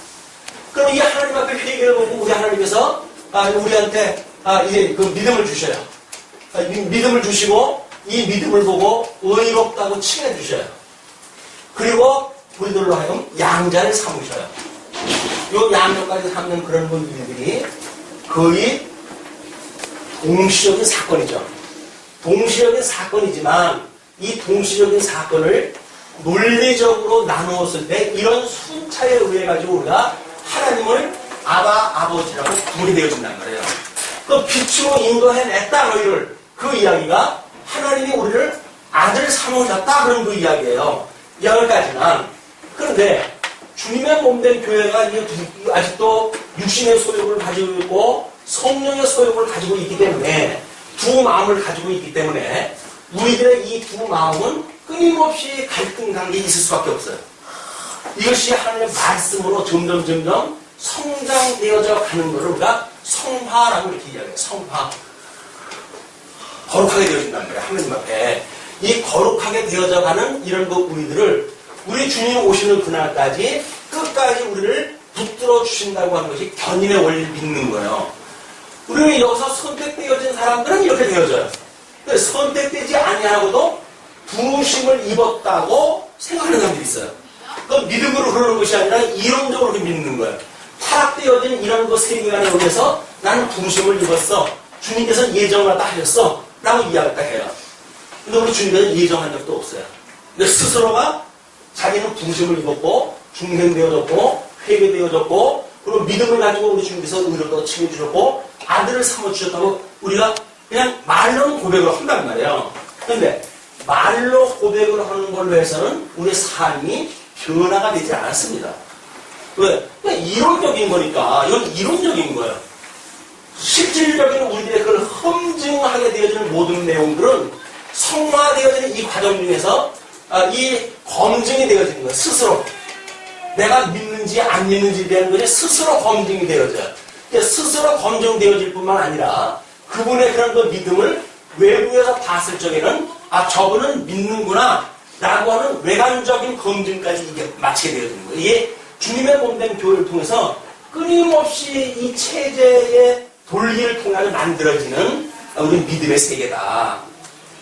그럼 이 하나님 앞에 회개를 보고 우리 하나님께서 우리한테 이제 그 믿음을 주셔요. 믿음을 주시고 이 믿음을 보고 의롭다고 칭해 주셔요. 그리고 우리들로 하여금 양자를 삼으셔요. 이 양자까지 삼는 그런 분들이 거의 동시적인 사건이죠. 동시적인 사건이지만 이 동시적인 사건을 논리적으로 나누었을 때 이런 순차에 의해 가지고 우리가 하나님을 아버지라고 부르게 되어진단 말이에요. 그 빛으로 인도해냈다 너희를 그 이야기가 하나님이 우리를 아들 삼으셨다 그런 그 이야기예요. 여기까지는. 그런데 주님의 몸된 교회가 아직도 육신의 소욕을 가지고 있고 성령의 소욕을 가지고 있기 때문에 두 마음을 가지고 있기 때문에 우리들의 이 두 마음은 끊임없이 갈등 관계에 있을 수밖에 없어요. 이것이 하나님의 말씀으로 점점 성장되어져 가는 것을 우리가 성화라고 이렇게 이야기해요. 성화. 거룩하게 되어진다는 거예요. 하나님 앞에. 이 거룩하게 되어져 가는 이런 그 우리들을 우리 주님 오시는 그날까지 끝까지 우리를 붙들어 주신다고 하는 것이 견인의 원리를 믿는 거예요. 우리는 여기서 선택되어진 사람들은 이렇게 되어져요. 선택되지 아니하고도 부르심을 입었다고 생각하는 사람들이 있어요. 그 믿음으로 그러는 것이 아니라 이론적으로 믿는 거예요. 타락되어진 이런 그 세계관에 의해서 나는 부르심을 입었어. 주님께서 예정을 다 하셨어. 라고 이야기를 해요. 근데 우리 주님께서 예정한 적도 없어요. 근데 스스로가 자기는 부르심을 입었고 중생되어졌고 회개되어졌고 그리고 믿음을 가지고 우리 주님께서 의롭다고 칭해주셨고 아들을 삼아주셨다고 우리가 그냥 말로는 고백을 한단 말이에요. 그런데 말로 고백을 하는 걸로 해서는 우리의 삶이 변화가 되지 않았습니다. 왜? 그냥 이론적인 거니까 이건 이론적인 거예요. 실질적인 우리들의 그걸 검증하게 되어지는 모든 내용들은 성화되어지는 이 과정 중에서 이 검증이 되어지는 거예요. 스스로. 내가 믿는지 안 믿는지에 대한 것이 스스로 검증이 되어져요. 스스로 검증되어질 뿐만 아니라 그분의 그런 그 믿음을 외부에서 봤을 적에는 저분은 믿는구나 라고 하는 외관적인 검증까지 이게 마치게 되어지는 거예요. 이게 주님의 몸된 교회를 통해서 끊임없이 이 체제의 돌기를 통해 만들어지는 우리 믿음의 세계다.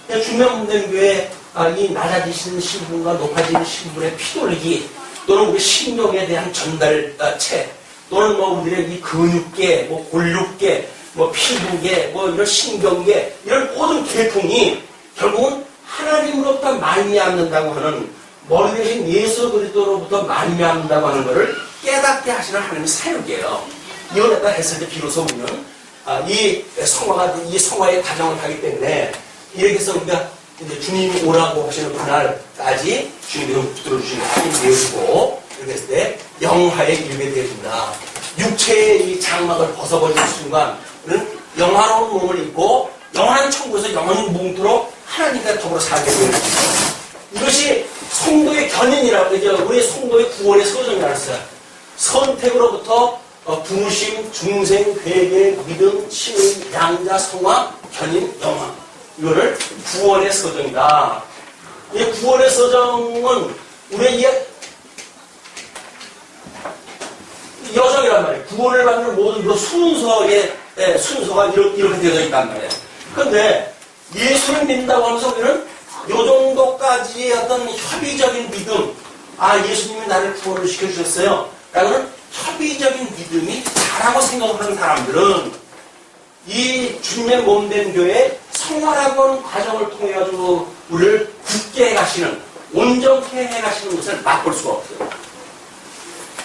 주님의 몸된 교회 이 낮아지시는 신분과 높아지는 신분의 피돌리기 또는 우리 신경에 대한 전달체 또는 뭐 우리의 이 근육계, 뭐 골육계, 뭐 피부계, 뭐 이런 신경계 이런 모든 계통이 결국은 하나님으로부터 말미암는다고 하는 머리 대신 예수 그리스도로부터 말미암는다고 하는 것을 깨닫게 하시는 하나님의 사역이에요. 이걸 갖다 했을 때 비로소 우리는 이 성화의 과정을 하기 때문에 이렇게 해서 우리가 이제 주님이 오라고 하시는 그날까지 주님이 붙들어 주시는 하나님 되어지고 이렇게 했을 때 영화에 이르게 되어진다. 육체의 이 장막을 벗어버리는 순간 우리는 영화로운 몸을 입고 영원한 천국에서 영원히 뭉도록 하나님과 더불어 살게 되는 것입니다. 이것이 성도의 견인이라고 그러죠. 우리 성도의 구원의 서정이라고 했어요. 선택으로부터 부심, 중생, 회개, 믿음, 신의, 양자, 성화, 견인, 영화. 이거를 구원의 서정이다. 이 구원의 서정은 우리의 여정이란 말이에요. 구원을 받는 모든 순서가 이렇게 되어 있단 말이에요. 그런데 예수를 믿는다고 하면서 우리는 이 정도까지의 어떤 협의적인 믿음, 예수님이 나를 구원을 시켜주셨어요. 라고는 협의적인 믿음이 다라고 생각하는 사람들은 이 주님의 몸된 교회 성화라고 하는 과정을 통해 가지고 우리를 굳게 해가시는, 온전케 해가시는 것을 맛볼 수가 없어요.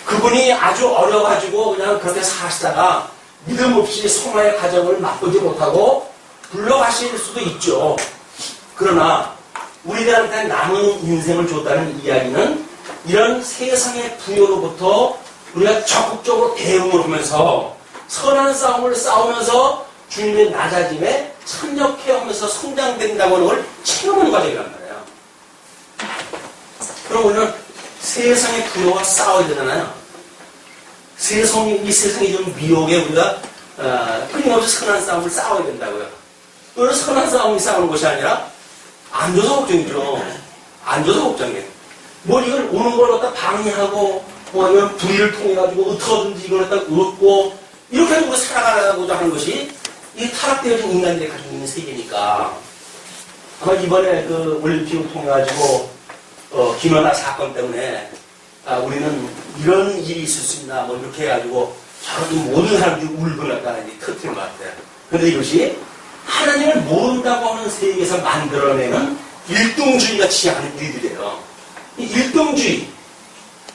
그분이 아주 어려가지고 그냥 그렇게 사시다가 믿음 없이 성화의 과정을 맛보지 못하고 불러가실 수도 있죠. 그러나 우리들한테 남은 인생을 줬다는 이야기는 이런 세상의 부여로부터 우리가 적극적으로 대응을 하면서 선한 싸움을 싸우면서 주님의 낮아짐에 참여해 하면서 성장된다고 하는 걸 체험하는 과정이란 말이에요. 그럼 우리는 세상의 부여와 싸워야 되잖아요. 이 세상의 좀 미혹에 우리가 끊임없이 선한 싸움을 싸워야 된다고요. 그런 선한 싸움이 싸우는 것이 아니라 안 줘서 걱정이죠. 안 줘서 걱정이에요. 뭐 이걸 오는 걸 갖다 방해하고 뭐 이런 불의를 통해 가지고 어떻게든지 이걸 갖다 얻고 이렇게 해서 우리가 살아가고자 하는 것이 이 타락되어진 인간들이 가지고 있는 세계니까 아마 이번에 그 올림픽을 통해 가지고 김연아 사건 때문에 우리는 이런 일이 있을 수 있나 뭐 이렇게 해가지고 저런 모든 사람들이 울고 났다가 이제 터뜨린 것 같아요. 그런데 이것이 하나님을 모른다고 하는 세계에서 만들어내는 일등주의가 취하는 우리들이에요. 이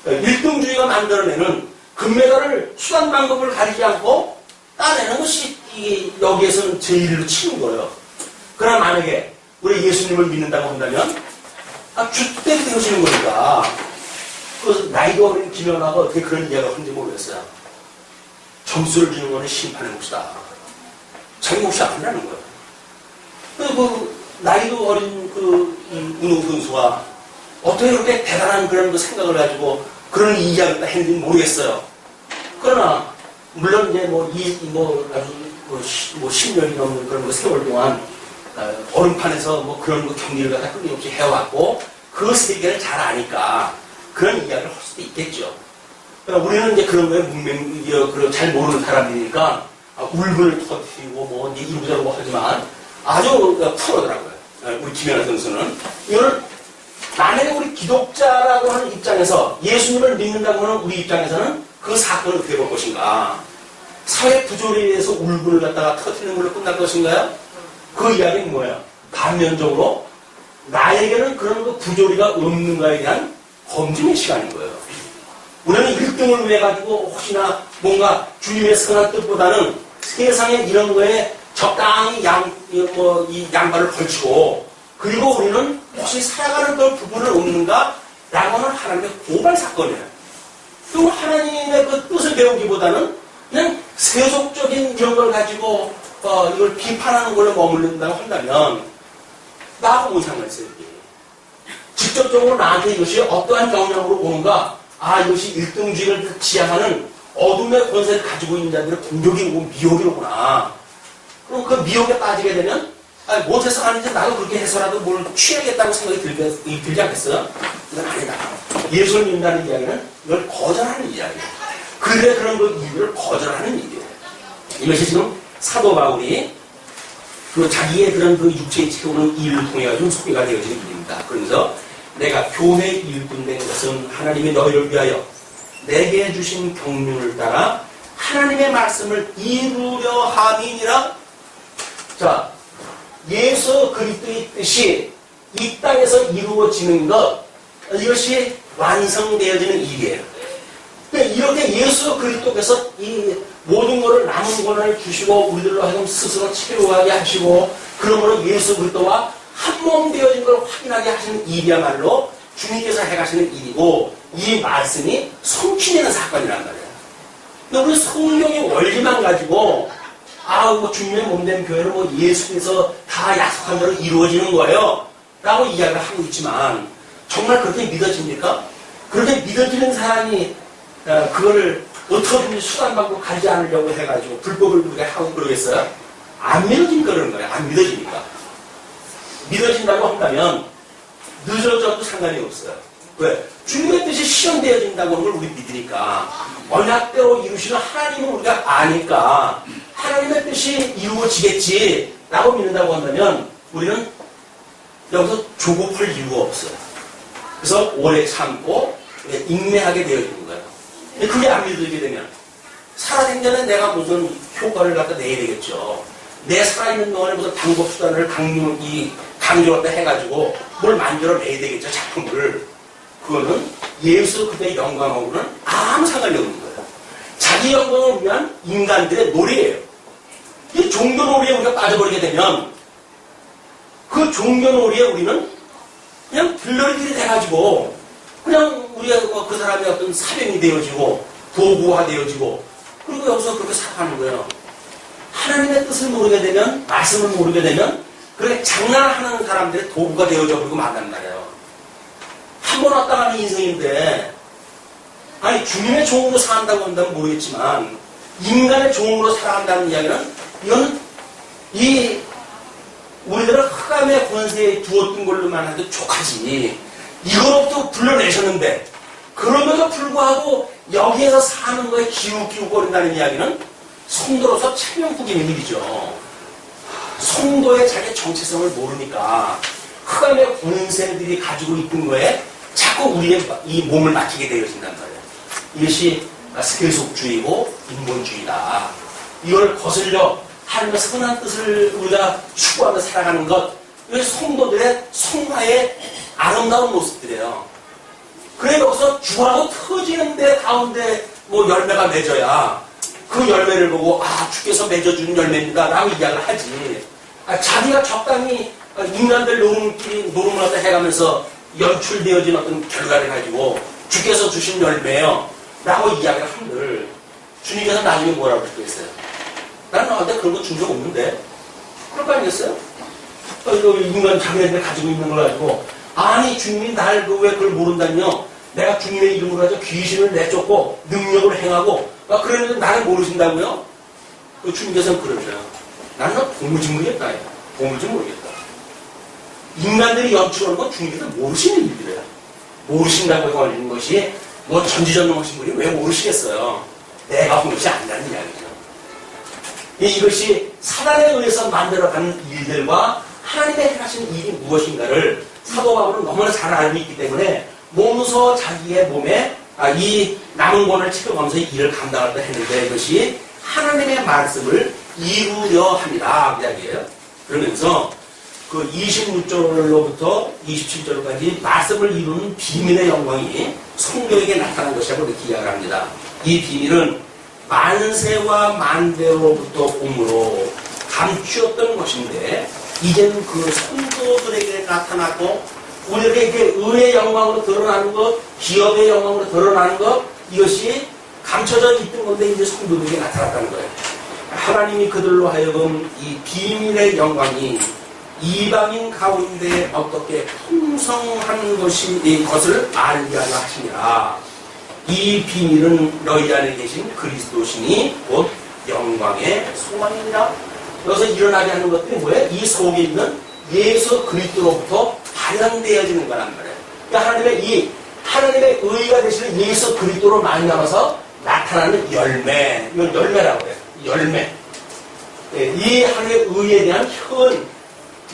일등주의가 만들어내는 금메달을 수단 방법을 가리지 않고 따내는 것이 여기에서는 제일로 치는 거예요. 그러나 만약에 우리 예수님을 믿는다고 한다면 주택 되어지는 거니까 그 나이가 어린 김연아가 어떻게 그런 이야기가 하는지 모르겠어요. 점수를 주는 거는 심판의 몫이다. 자기 몫이 아니라는 거예요. 그 나이도 어린 그 운동선수가 어떻게 그렇게 대단한 그런 그 생각을 가지고 그런 이야기를 했는지 모르겠어요. 그러나 물론 이제 아주 10년이 넘는 그런 그 세월 동안 얼음판에서 뭐 그런 그 경기를 갖다 끊임없이 해왔고 그 세계를 잘 아니까 그런 이야기를 할 수도 있겠죠. 그러니까 우리는 이제 그런 거에 잘 모르는 사람이니까 울분을 터뜨리고 뭐 이제 이러저러고 하지만 아주 쿨하더라고요. 우리 김연아 선수는 이거는 만약에 우리 기독자라고 하는 입장에서 예수님을 믿는다고 하는 우리 입장에서는 그 사건을 어떻게 볼 것인가? 사회 부조리에 의해서 울분을 갖다가 터뜨리는 걸로 끝날 것인가요? 그 이야기는 뭐예요? 반면적으로 나에게는 그런 그 부조리가 없는가에 대한 검증의 시간인 거예요. 우리는 1등을 위해 가지고 혹시나 뭔가 주님의 선한 뜻보다는 세상에 이런 거에 적당히 이 양발을 걸치고 그리고 우리는 혹시 살아가는 그런 부분은 없는가? 라고 하는 하나님의 고발 사건이에요. 또 하나님의 그 뜻을 배우기보다는 그냥 세속적인 이런 걸 가지고 이걸 비판하는 걸로 머무른다고 한다면 나하고 뭔 상관이 있어요? 직접적으로 나한테 이것이 어떠한 영향으로 오는가? 아, 이것이 일등주의를 지향하는 어둠의 권세를 가지고 있는 자들의 공격이 오고 미혹이 오구나. 그럼 그 미혹에 빠지게 되면 못해서 하는지 나도 그렇게 해서라도 뭘 취하겠다고 생각이 들지 않겠어요? 이건 아니다. 예수를 믿는다는 이야기는 이걸 거절하는 이야기예요. 그들의 그런 그 이유를 거절하는 일이에요. 이것이 지금 사도 바울이 그 자기의 그런 그 육체에 채우는 일을 통해 가지고 소개가 되어지는 일입니다. 그러면서 내가 교회의 일꾼 된 것은 하나님이 너희를 위하여 내게 주신 경륜을 따라 하나님의 말씀을 이루려 함이니라. 자, 예수 그리스도의 뜻이 이 땅에서 이루어지는 것, 이것이 완성되어지는 일이에요. 이렇게 예수 그리스도께서 이 모든 것을 남은 권한을 주시고 우리들로 하여금 스스로 채워가게 하시고 그러므로 예수 그리스도와 한 몸 되어진 걸 확인하게 하시는 일이야말로 주님께서 해가시는 일이고 이 말씀이 성취되는 사건이란 말이에요. 근데 우리 성경의 원리만 가지고 뭐 주님의 몸된 교회는 뭐 예수께서 다 약속한 대로 이루어지는 거예요 라고 이야기를 하고 있지만 정말 그렇게 믿어집니까? 그렇게 믿어지는 사람이 그거를 어떻게든지 수단방법 가지 않으려고 해가지고 불법을 우리가 하고 그러겠어요? 안 믿어지니까 그러는 거예요. 안 믿어지니까. 믿어진다고 한다면 늦어져도 상관이 없어요. 왜? 주님의 뜻이 실현되어진다고 하는 걸 우리 믿으니까 언약대로 이루시는 하나님은 우리가 아니까 하나님의 뜻이 이루어지겠지 라고 믿는다고 한다면 우리는 여기서 조급할 이유가 없어요. 그래서 오래 참고 인내하게 되어지는 거예요. 그게 안 믿어지게 되면 살아생전에 내가 무슨 효과를 갖다 내야 되겠죠. 내 살아있는 동안에 무슨 방법 수단을 강조했다 해가지고 뭘 만들어내야 되겠죠. 작품을. 그거는 예수 그때의 영광하고는 아무 상관이 없는 거예요. 자기 영광을 위한 인간들의 놀이예요. 이 종교 놀이에 우리가 빠져버리게 되면 그 종교 놀이에 우리는 그냥 들러리들이 돼가지고 그냥 우리가 그 사람의 어떤 사명이 되어지고 도구화 되어지고 그리고 여기서 그렇게 살아가는 거예요. 하나님의 뜻을 모르게 되면 말씀을 모르게 되면 그렇게 장난하는 사람들의 도구가 되어져 버리고 만난 말이에요. 한 번 왔다 가는 인생인데 아니 주님의 종으로 산다고 한다면 모르겠지만 인간의 종으로 살아간다는 이야기는 이건 이 우리들은 흑암의 권세에 두었던 걸로만 해도 족하지 이거로부터 불러내셨는데 그럼에도 불구하고 여기에서 사는 거에 기웃기웃거린다는 이야기는 성도로서 체면꾸기는 일이죠. 성도의 자기 정체성을 모르니까 흑암의 권세들이 가지고 있던 거에 자꾸 우리의 이 몸을 맡기게 되어진단 말이에요. 이것이 세속주의고 인본주의다. 이걸 거슬려 하나님의 선한 뜻을 우리가 추구하며 살아가는 것, 이것이 성도들의 성화의 아름다운 모습들이에요. 그래 여기서 주하고 터지는데 가운데 뭐 열매가 맺어야 그 열매를 보고 주께서 맺어준 열매입니다 라고 이야기를 하지. 자기가 적당히 인간들 노름을 갖다 해가면서 연출되어진 어떤 결과를 가지고 주께서 주신 열매요 라고 이야기를 한들 주님께서 나중에 뭐라고 그랬어요? 나는 너한테 그런 거 준 적 없는데 그럴 거 아니겠어요? 인간 자기네들 가지고 있는 걸 가지고 아니 주님이 날 왜 그걸 모른다뇨? 내가 주님의 이름으로 가지고 귀신을 내쫓고 능력을 행하고 그랬는데 나를 모르신다고요? 그 주님께서는 그러죠. 나는 너 도무지모르겠다. 도무지 모르겠다. 인간들이 연출하는 건 주님께서 모르시는 일이래요. 모르신다고 걸리는 것이 뭐 전지전능하신 분이 왜 모르시겠어요? 내가 본 것이 아니라는 이야기죠. 이것이 사단에 의해서 만들어가는 일들과 하나님의 행하신 일이 무엇인가를 사도 바울은 너무나 잘 알고 있기 때문에 몸소 자기의 몸에 이 남은 권을 채워가면서 이 일을 감당하려 했는데 이것이 하나님의 말씀을 이루려 합니다. 이야기예요. 그러면서 그 26절로부터 27절까지 말씀을 이루는 비밀의 영광이 성령에게 나타난 것이라고 이렇게 이야기를 합니다. 이 비밀은 만세와 만대로부터 옴으로 감추었던 것인데 이제는 그 성도들에게 나타나고 우리에게 은혜의 영광으로 드러나는 것, 기업의 영광으로 드러나는 것, 이것이 감춰져 있던 건데 이제 성도들에게 나타났다는 거예요. 하나님이 그들로 하여금 이 비밀의 영광이 이방인 가운데 어떻게 풍성한 것을 알게 하려 하시니라. 이 비밀은 너희 안에 계신 그리스도시니 곧 영광의 소망이니라. 여기서 일어나게 하는 것들이 뭐예요? 이 속에 있는 예수 그리스도로부터 발현되어지는 거란 말이에요. 그러니까 하나님의 의가 되시는 예수 그리스도로 만나서 나타나는 열매. 이건 열매라고 해요. 열매. 이 하나님의 의에 대한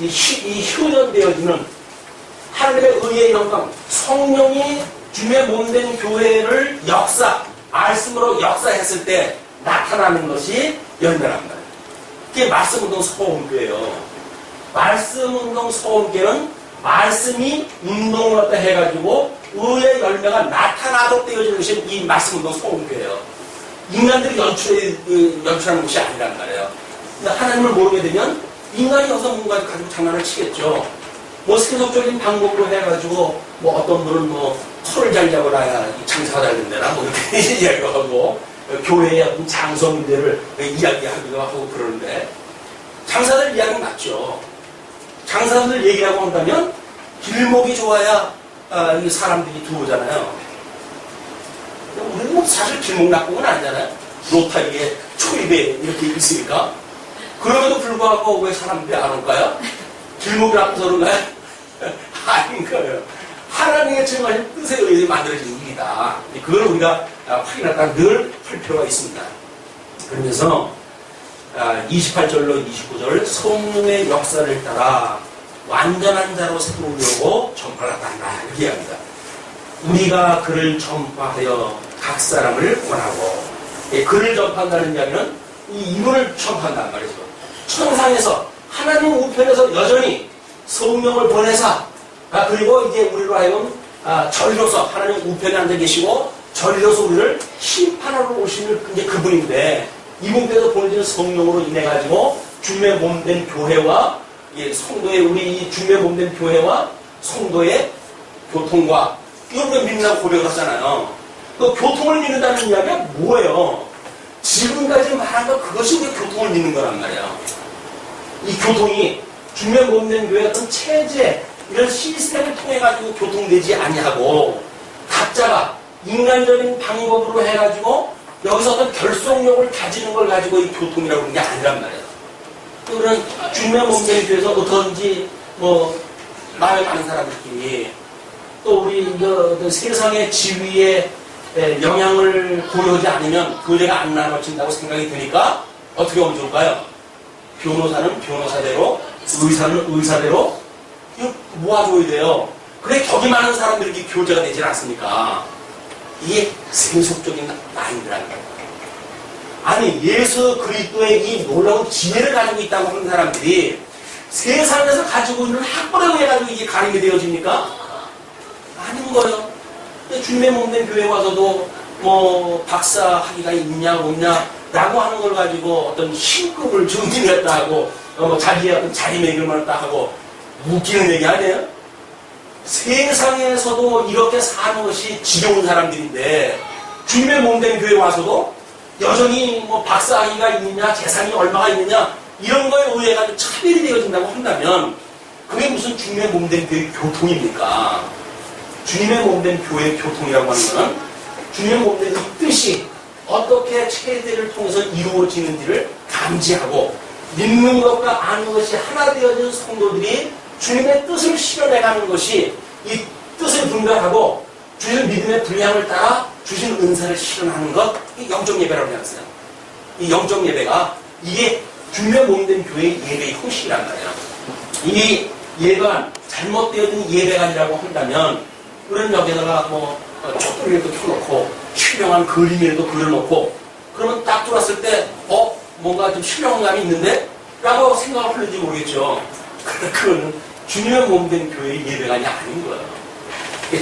이 효연되어지는 하나님의 의의 영광, 성령이 주의 몸된 교회를 말씀으로 역사했을 때 나타나는 것이 열매란 말이에요. 그게 말씀운동 소원교예요. 말씀운동 소원교는 말씀이 운동을 갖다 해가지고 의의 열매가 나타나도록 되어지는 것이 이 말씀운동 소원교예요. 인간들이 연출하는 것이 아니란 말이에요. 근데 하나님을 모르게 되면 인간이 여기서 뭔가 가지고 장난을 치겠죠. 뭐 세속적인 방법으로 해가지고 뭐 어떤 분은 뭐 털을 잘 잡아라 장사가 잘 된다나 뭐 이렇게 이야기도 하고 교회의 어떤 장소 문제를 이야기하기도 하고 그러는데 장사들 이야기는 맞죠. 장사들 얘기라고 한다면 길목이 좋아야 이 사람들이 들어오잖아요. 우리는 뭐 사실 길목 나쁜 건 아니잖아요. 로타리에 초입에 이렇게 있으니까. 그럼에도 불구하고 왜 사람들이 안 올까요? 길목이 나빠서 그런가요? 아닌 거예요. 하나님의 정하신 뜻에 의해서 만들어진 일이다. 그걸 우리가 확인하다 늘 할 필요가 있습니다. 그러면서 28절로 29절 성령의 역사를 따라 완전한 자로 세우려고 전파를 한다. 이렇게 이야기합니다. 우리가 그를 전파하여 각 사람을 원하고 그를 전파한다는 이야기는 이분을 전파한단 말이죠. 천상에서 하나님 우편에서 여전히 성령을 보내사 그리고 이제 우리로 하여금 전리로서 하나님 우편에 앉아 계시고 전리로서 우리를 심판하러 오시는 이제 그분인데 이분께서 보내주는 성령으로 인해 가지고 주님의 몸된 교회와 성도의 우리 주님의 몸된 교회와 성도의 교통과 이걸 우리가 믿는다고 고백을 하잖아요. 그 교통을 믿는다는 이야기가 뭐예요? 지금까지 말한 거 그것이 우리 교통을 믿는 거란 말이에요. 이 교통이 주님의 몸된 교회의 어떤 체제 이런 시스템을 통해 가지고 교통되지 아니하고 각자가 인간적인 방법으로 해가지고 여기서 어떤 결속력을 가지는 걸 가지고 이 교통이라고 하는 게 아니란 말이에요. 그런 주님의 몸된 교회에서 어떤지 뭐 마음에 많은 사람들끼리 또 우리 세상의 지위에 영향을 고려하지 않으면 교회가 안 나눠진다고 생각이 드니까 어떻게 하면 좋을까요? 변호사는 변호사대로, 의사는 의사대로 이거 모아줘야 돼요. 그래 격이 많은 사람들이 이렇게 교제가 되지 않습니까? 이게 세속적인 마인드라는 거예요. 아니 예수 그리스도의 이 놀라운 지혜를 가지고 있다고 하는 사람들이 세상에서 가지고 있는 학벌에 의해 가지고 이게 가림이 되어집니까? 아닌 거예요. 주님의 몸된 교회 와서도 뭐 박사 학위가 있냐 없냐 라고 하는 걸 가지고 어떤 신급을 증진했다 하고 자기의 어떤 자리매김을 했다 하고 웃기는 얘기 아니에요? 세상에서도 이렇게 사는 것이 지겨운 사람들인데 주님의 몸된 교회 와서도 여전히 뭐 박사 학위가 있느냐 재산이 얼마가 있느냐 이런 거에 의해 가지고 차별이 되어진다고 한다면 그게 무슨 주님의 몸된 교회 교통입니까? 주님의 몸된 교회 교통이라고 하는 것은 주님의 몸된 이 뜻이 어떻게 체제를 통해서 이루어지는지를 감지하고 믿는 것과 아는 것이 하나 되어진 성도들이 주님의 뜻을 실현해가는 것이 이 뜻을 분별하고 주신 믿음의 분량을 따라 주신 은사를 실현하는 것, 이 영적 예배라고 하잖아요. 이 영적 예배가 이게 주님의 몸된 교회의 예배의 형식이란 말이에요. 이 예배가 잘못되어진 예배가 아니라고 한다면 우리는 여기다가 뭐 촛불이라도 켜놓고 신령한 그림이라도 그려놓고 그러면 딱 들어왔을 때 뭔가 좀 신령한 감이 있는데? 라고 생각을 하는지 모르겠죠. 그거는 주님의 몸된 교회의 예배가 아닌 거예요.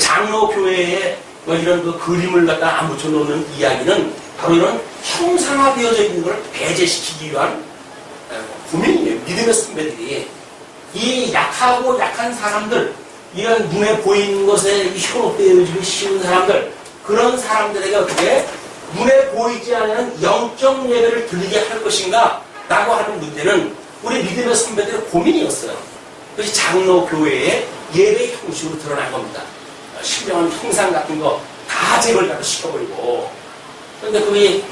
장로교회에 뭐 이런 그 그림을 갖다 안 붙여놓는 이야기는 바로 이런 형상화되어져 있는 걸 배제시키기 위한 고민이에요. 믿음의 선배들이 이 약하고 약한 사람들 이런 눈에 보이는 것에 현혹되어지기 쉬운 사람들 그런 사람들에게 어떻게 눈에 보이지 않는 영적 예배를 드리게 할 것인가 라고 하는 문제는 우리 믿음의 선배들의 고민이었어요. 그것이 장로 교회의 예배 형식으로 드러난 겁니다. 신령한 형상 같은 거 다 제걸 갖다 시켜버리고. 그런데 그게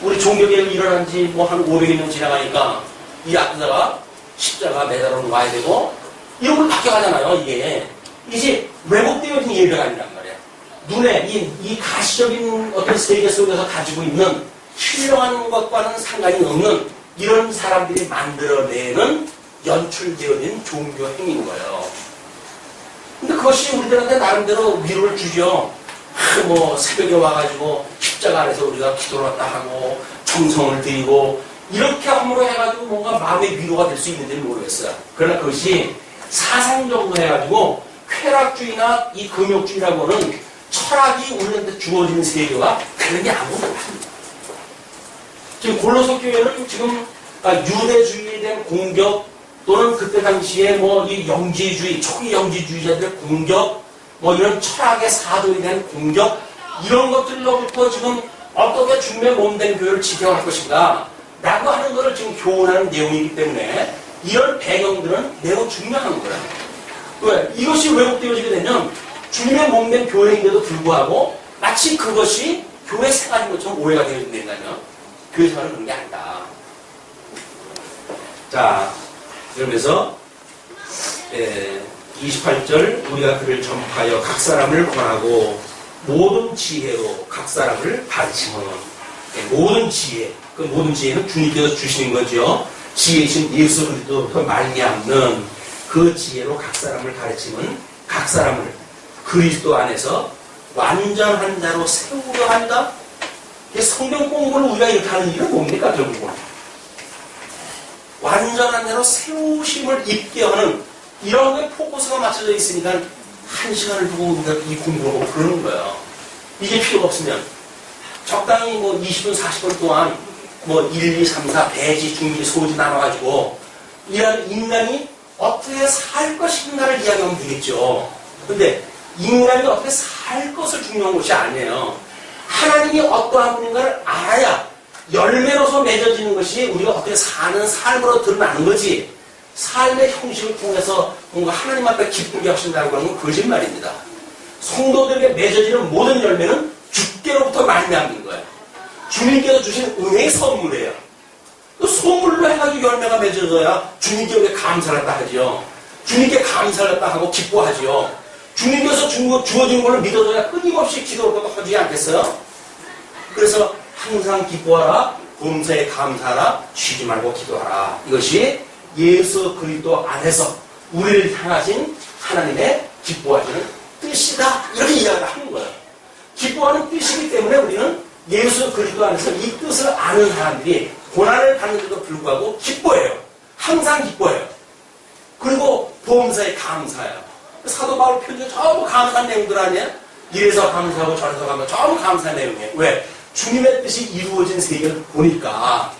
우리 종교개혁이 일어난 지 뭐 한 500년 지나가니까 이 앞에다가 십자가 매달아 놔야 되고 이런 걸로 바뀌어가잖아요. 이게 왜곡되어진 예배가 아니란 말이에요. 눈에 이 가시적인 어떤 세계 속에서 가지고 있는 신령한 것과는 상관이 없는 이런 사람들이 만들어내는 연출되어진 종교 행위인 거예요. 근데 그것이 우리들한테 나름대로 위로를 주죠. 뭐 새벽에 와가지고 십자가 안에서 우리가 기도를 왔다 하고 정성을 드리고 이렇게 함으로 해가지고 뭔가 마음의 위로가 될 수 있는지는 모르겠어요. 그러나 그것이 사상적으로 해가지고 쾌락주의나 이 금욕주의라고는 철학이 우리한테 주어지는 세계가 그런 게 아무것도 없습니다. 지금 골로새 교회는 지금 유대주의에 대한 공격 또는 그때 당시에 뭐 이 영지주의, 초기 영지주의자들의 공격 뭐 이런 철학의 사도에 대한 공격 이런 것들로부터 지금 어떻게 주님의 몸된 교회를 지켜갈 것인가 라고 하는 것을 지금 교훈하는 내용이기 때문에 이런 배경들은 매우 중요한 거예요. 왜? 이것이 왜곡되어지게 되면 주님의 몸된 교회인데도 불구하고 마치 그것이 교회 생활인 것처럼 오해가 되어진다면 교회 생활은 그런 게 아니다. 자, 그러면서 28절 우리가 그를 전파하여 각 사람을 권하고 모든 지혜로 각 사람을 가르치면 모든 지혜, 그 모든 지혜는 주님께서 주시는 거죠. 지혜이신 예수 그리스도부터 말미암는 그 지혜로 각 사람을 가르치면 각 사람을 그리스도 안에서 완전한 자로 세우려 한다. 성경 공부를 우리가 이렇게 하는 이유는 뭡니까 결국은? 완전한 자로 세우심을 입게 하는 이런 게 포커스가 맞춰져 있으니까 한 시간을 두고 우리가 이 공부를 하고 그러는 거예요. 이게 필요가 없으면 적당히 뭐 20분, 40분 동안 뭐 1, 2, 3, 4 배지, 중지, 소지 나눠가지고 이런 인간이 어떻게 살 것인가를 이야기하면 되겠죠. 근데 인간이 어떻게 살 것을 중요한 것이 아니에요. 하나님이 어떠한 분인가를 알아야 열매로서 맺어지는 것이 우리가 어떻게 사는 삶으로 드러나는 거지. 삶의 형식을 통해서 뭔가 하나님 앞에 기쁘게 하신다고 하는 건 거짓말입니다. 성도들에게 맺어지는 모든 열매는 주께로부터 말미암는 거예요. 주님께서 주신 은혜의 선물이에요. 그 선물로 해가지고 열매가 맺어져야 주님께 우리가 감사를 했다 하죠. 주님께 감사를 했다 하고 기뻐하죠. 주님께서 주어진 걸로 믿어줘야 끊임없이 기도를 하지 않겠어요? 그래서 항상 기뻐하라, 범사에 감사하라, 쉬지 말고 기도하라. 이것이 예수 그리스도 안에서 우리를 향하신 하나님의 기뻐하시는 뜻이다. 이렇게 이야기를 하는 거예요. 기뻐하는 뜻이기 때문에 우리는 예수 그리스도 안에서 이 뜻을 아는 사람들이 고난을 받는데도 불구하고 기뻐해요. 항상 기뻐해요. 그리고 범사에 감사해요. 사도 바울 편지 전부 감사한 내용들 아니에요? 이래서 감사하고 저래서 감사하고 전부 감사한 내용이에요. 왜? 주님의 뜻이 이루어진 세계를 보니까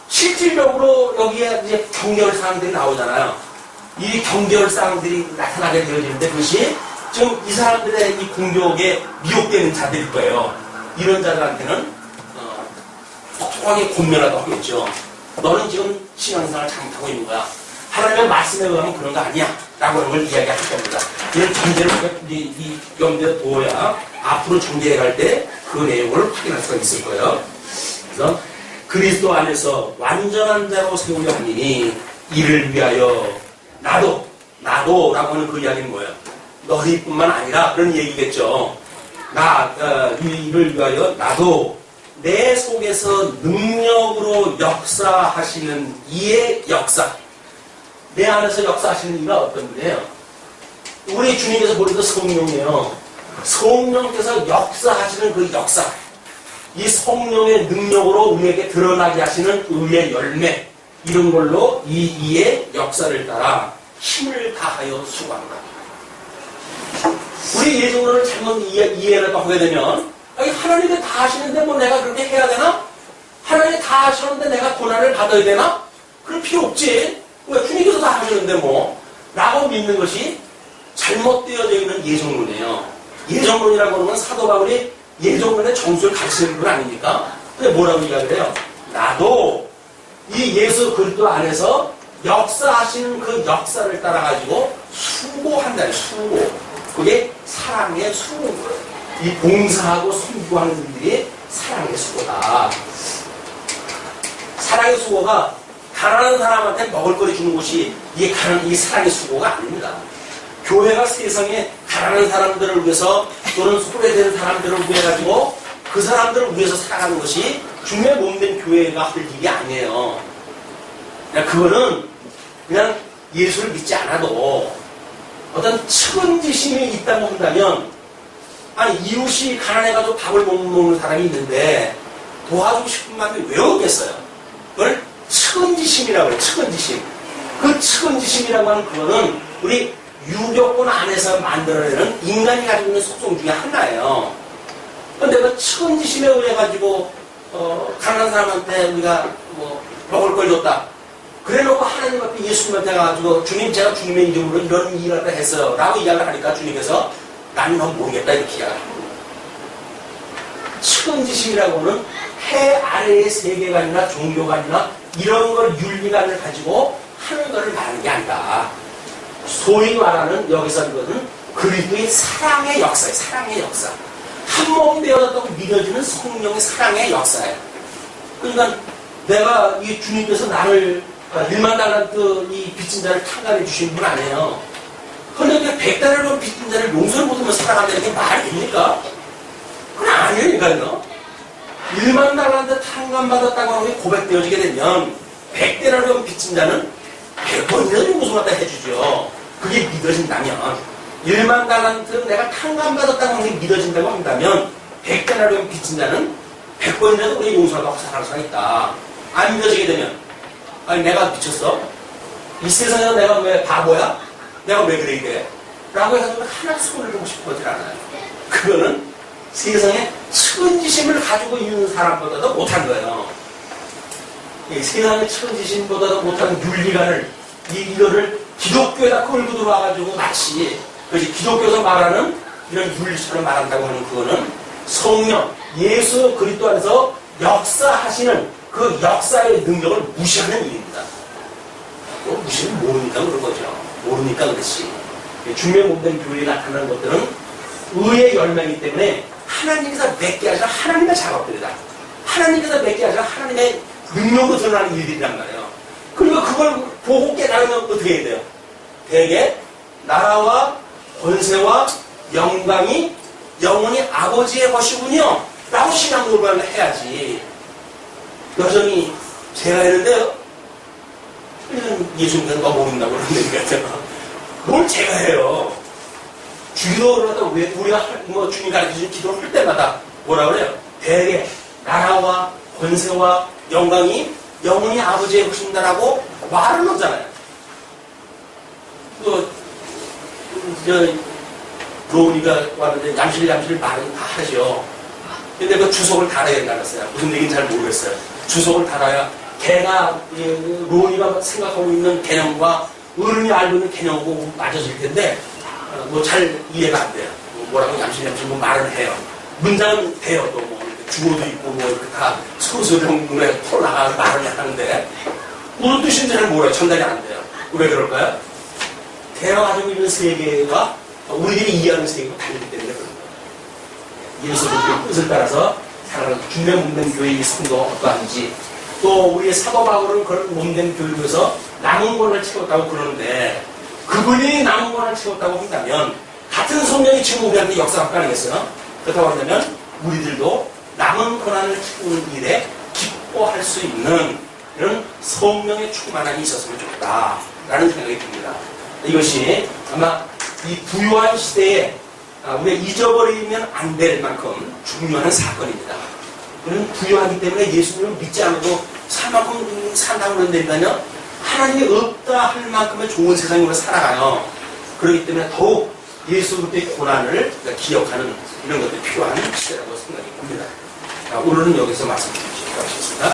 실질적으로 여기에 이제 경계할 사항들이 나오잖아요. 이 경계할 사항들이 나타나게 되어지는데 그것이 지금 이 사람들의 이 공격에 미혹되는 자들일 거예요. 이런 자들한테는 톡톡하게 권면하다고 하겠죠. 너는 지금 신앙생활을 잘못하고 있는 거야. 하나님의 말씀에 의하면 그런 거 아니야. 라고 하는 걸 이야기할 겁니다. 이런 전제를 이 염두에 두어야 앞으로 전개해 갈 때 그 내용을 확인할 수가 있을 거예요. 그래서 그리스도 안에서 완전한 자로 세우려 하니 이를 위하여 나도 라고 하는 그 이야기는 뭐예요? 너희뿐만 아니라 그런 얘기겠죠. 이를 위하여 나도 내 속에서 능력으로 역사하시는 이의 역사. 내 안에서 역사하시는 이가 어떤 분이에요? 우리 주님께서 보내는 성령이에요. 성령께서 역사하시는 그 역사. 이 성령의 능력으로 우리에게 드러나게 하시는 의의 열매. 이런 걸로 이 이의 역사를 따라 힘을 다하여 수고한다. 우리 예정론을 잘못 이해를 하게 되면 하나님이 다 하시는데 뭐 내가 그렇게 해야 되나? 하나님이 다 하시는데 내가 고난을 받아야 되나? 그럴 필요 없지. 왜? 주님께서 다 하시는데 뭐 라고 믿는 것이 잘못되어져 있는 예정론이에요. 예정론이라고 하는 건 사도 바울이 예정론의 정수를 가르치는 분 아닙니까? 근데 뭐라고 이야기를 해요? 나도 이 예수 그리스도 안에서 역사하시는 그 역사를 따라가지고 수고한다. 수고. 그게 사랑의 수고인 거예요. 이 봉사하고 섬기고하는 일들이 사랑의 수고다. 사랑의 수고가 가난한 사람한테 먹을거리 주는 것이 이 사랑의 수고가 아닙니다. 교회가 세상에 가난한 사람들을 위해서 또는 소외된 사람들을 위해 가지고 그 사람들을 위해서 살아가는 것이 주님의 몸된 교회가 할 일이 아니에요. 그거는 그냥 예수를 믿지 않아도 어떤 측은지심이 있다고 한다면, 아니 이웃이 가난해가지고 밥을 못 먹는 사람이 있는데 도와주고 싶은 마음이 왜 없겠어요? 그걸 측은지심이라고 해요. 측은지심. 그 측은지심이라고 하는 그거는 우리 유교권 안에서 만들어내는 인간이 가지고 있는 속성 중에 하나예요. 그런데 그 측은지심에 의해 가지고 가난한 사람한테 우리가 뭐 먹을 걸 줬다. 그래놓고 하나님 앞에 예수님한테 가가지고 주님 제가 주님의 이름으로 이런 일을 했어요 라고 이야기를 하니까 주님께서 나는 넌 모르겠다 이렇게 이야기를 합니다. 측은지심이라고는 해 아래의 세계관이나 종교관이나 이런 걸 윤리관을 가지고 하는 것을 말하는 게 아니다. 소위 말하는 여기서 이거는 그리스도의 사랑의 역사예요. 사랑의 역사. 한 몸이 되어졌다고 믿어지는 성령의 사랑의 역사예요. 그러니까 내가 이 주님께서 나를 1만 달란트 이 빚진 자를 탕감해 주신 분 아니에요. 그런데 100달러를 빚진 자를 용서를 못하면 살아간다는 게 말이 됩니까? 그건 아니니까요. 1만 달란트 탕감받았다고 하는 게 고백되어지게 되면 100달러를 빚진 자는 100번이라도 용서받아 해주죠. 그게 믿어진다면 1만 달란트는 내가 탕감받았다고 하는 게 믿어진다고 한다면 100달러를 빚진 자는 100번이라도 우리 용서하고 살아갈 수가 있다. 안 믿어지게 되면 아니 내가 미쳤어? 이 세상에서 내가 왜 바보야? 내가 왜 그래 이래? 라고 해가지고 하나님 손을 보고 싶어질 않아요. 그거는 세상에 측은지심을 가지고 있는 사람보다도 못한 거예요. 이 세상의 측은지심보다도 못한 윤리관을 이거를 기독교에다 끌고 들어와가지고 마치 그것이 기독교에서 말하는 이런 윤리처럼 말한다고 하는 그거는 성령 예수 그리스도 안에서 역사하시는 그 역사의 능력을 무시하는 일입니다. 무시는 모르니까 그런 거죠. 모르니까 그렇지. 주님의 몸된 교회에 나타나는 것들은 의의 열매이기 때문에 하나님께서 맺게 하시는 하나님의 작업들이다. 하나님께서 맺게 하시는 하나님의 능력으로 드러나는 일들이란 말이에요. 그리고 그걸 보고 깨달으면 어떻게 해야 돼요? 대개 나라와 권세와 영광이 영원히 아버지의 것이군요. 라고 신앙 고백을 해야지. 여전히 제가 했는데요. 예수님께서 너 모른다고 그러는 얘기 같아요. 뭘 제가 해요? 기도를 하다 왜 우리가 뭐 주님 가르쳐주신 기도를 할 때마다 뭐라 그래요? 대개 나라와 권세와 영광이 영원히 아버지의 것입니다라고 말을 하잖아요. 로운이가 왔는데 잠실 말은 다 하죠. 근데 그 주석을 달아야 된다고 했어요. 무슨 얘기인지 잘 모르겠어요. 주석을 달아야 걔가 로운이가 생각하고 있는 개념과 어른이 알고 있는 개념하고 맞아질 텐데 뭐 잘 이해가 안 돼요. 뭐라고 잠실 뭐 말을 해요. 문장은 돼요. 또 뭐 주어도 있고 뭐 이렇게 다 서로서로 눈에 털어나가서 말을 하는데 무슨 뜻인지 잘 몰라요. 전달이 안 돼요. 왜 그럴까요? 걔가 가지고 있는 세계가 우리들이 이해하는 세계가 다르기 때문에 그런 거예요. 예수 그리스도의 뜻을 따라서 살아가는 주님의 몸된 교회의 성도가 어떠한지 또 우리의 사도 바울은 그런 몸된 교회에서 남은 권을 채웠다고 그러는데 그분이 남은 권을 채웠다고 한다면 같은 성령이 지금 우리한테 역사할 거 아니겠어요? 그렇다고 한다면 우리들도 남은 권한을 채우는 일에 기뻐할 수 있는 이런 성령의 충만함이 있었으면 좋겠다라는 생각이 듭니다. 이것이 아마 이 부유한 시대에 우리가 잊어버리면 안 될 만큼 중요한 사건입니다. 우리는 부유하기 때문에 예수님을 믿지 않아도 살 만큼 산다고 그런다니까요. 하나님이 없다 할 만큼의 좋은 세상으로 살아가요. 그렇기 때문에 더욱 예수 그리스도의 고난을 기억하는 이런 것들이 필요한 시대라고 생각이 듭니다. 오늘은 여기서 말씀드리도록 하겠습니다.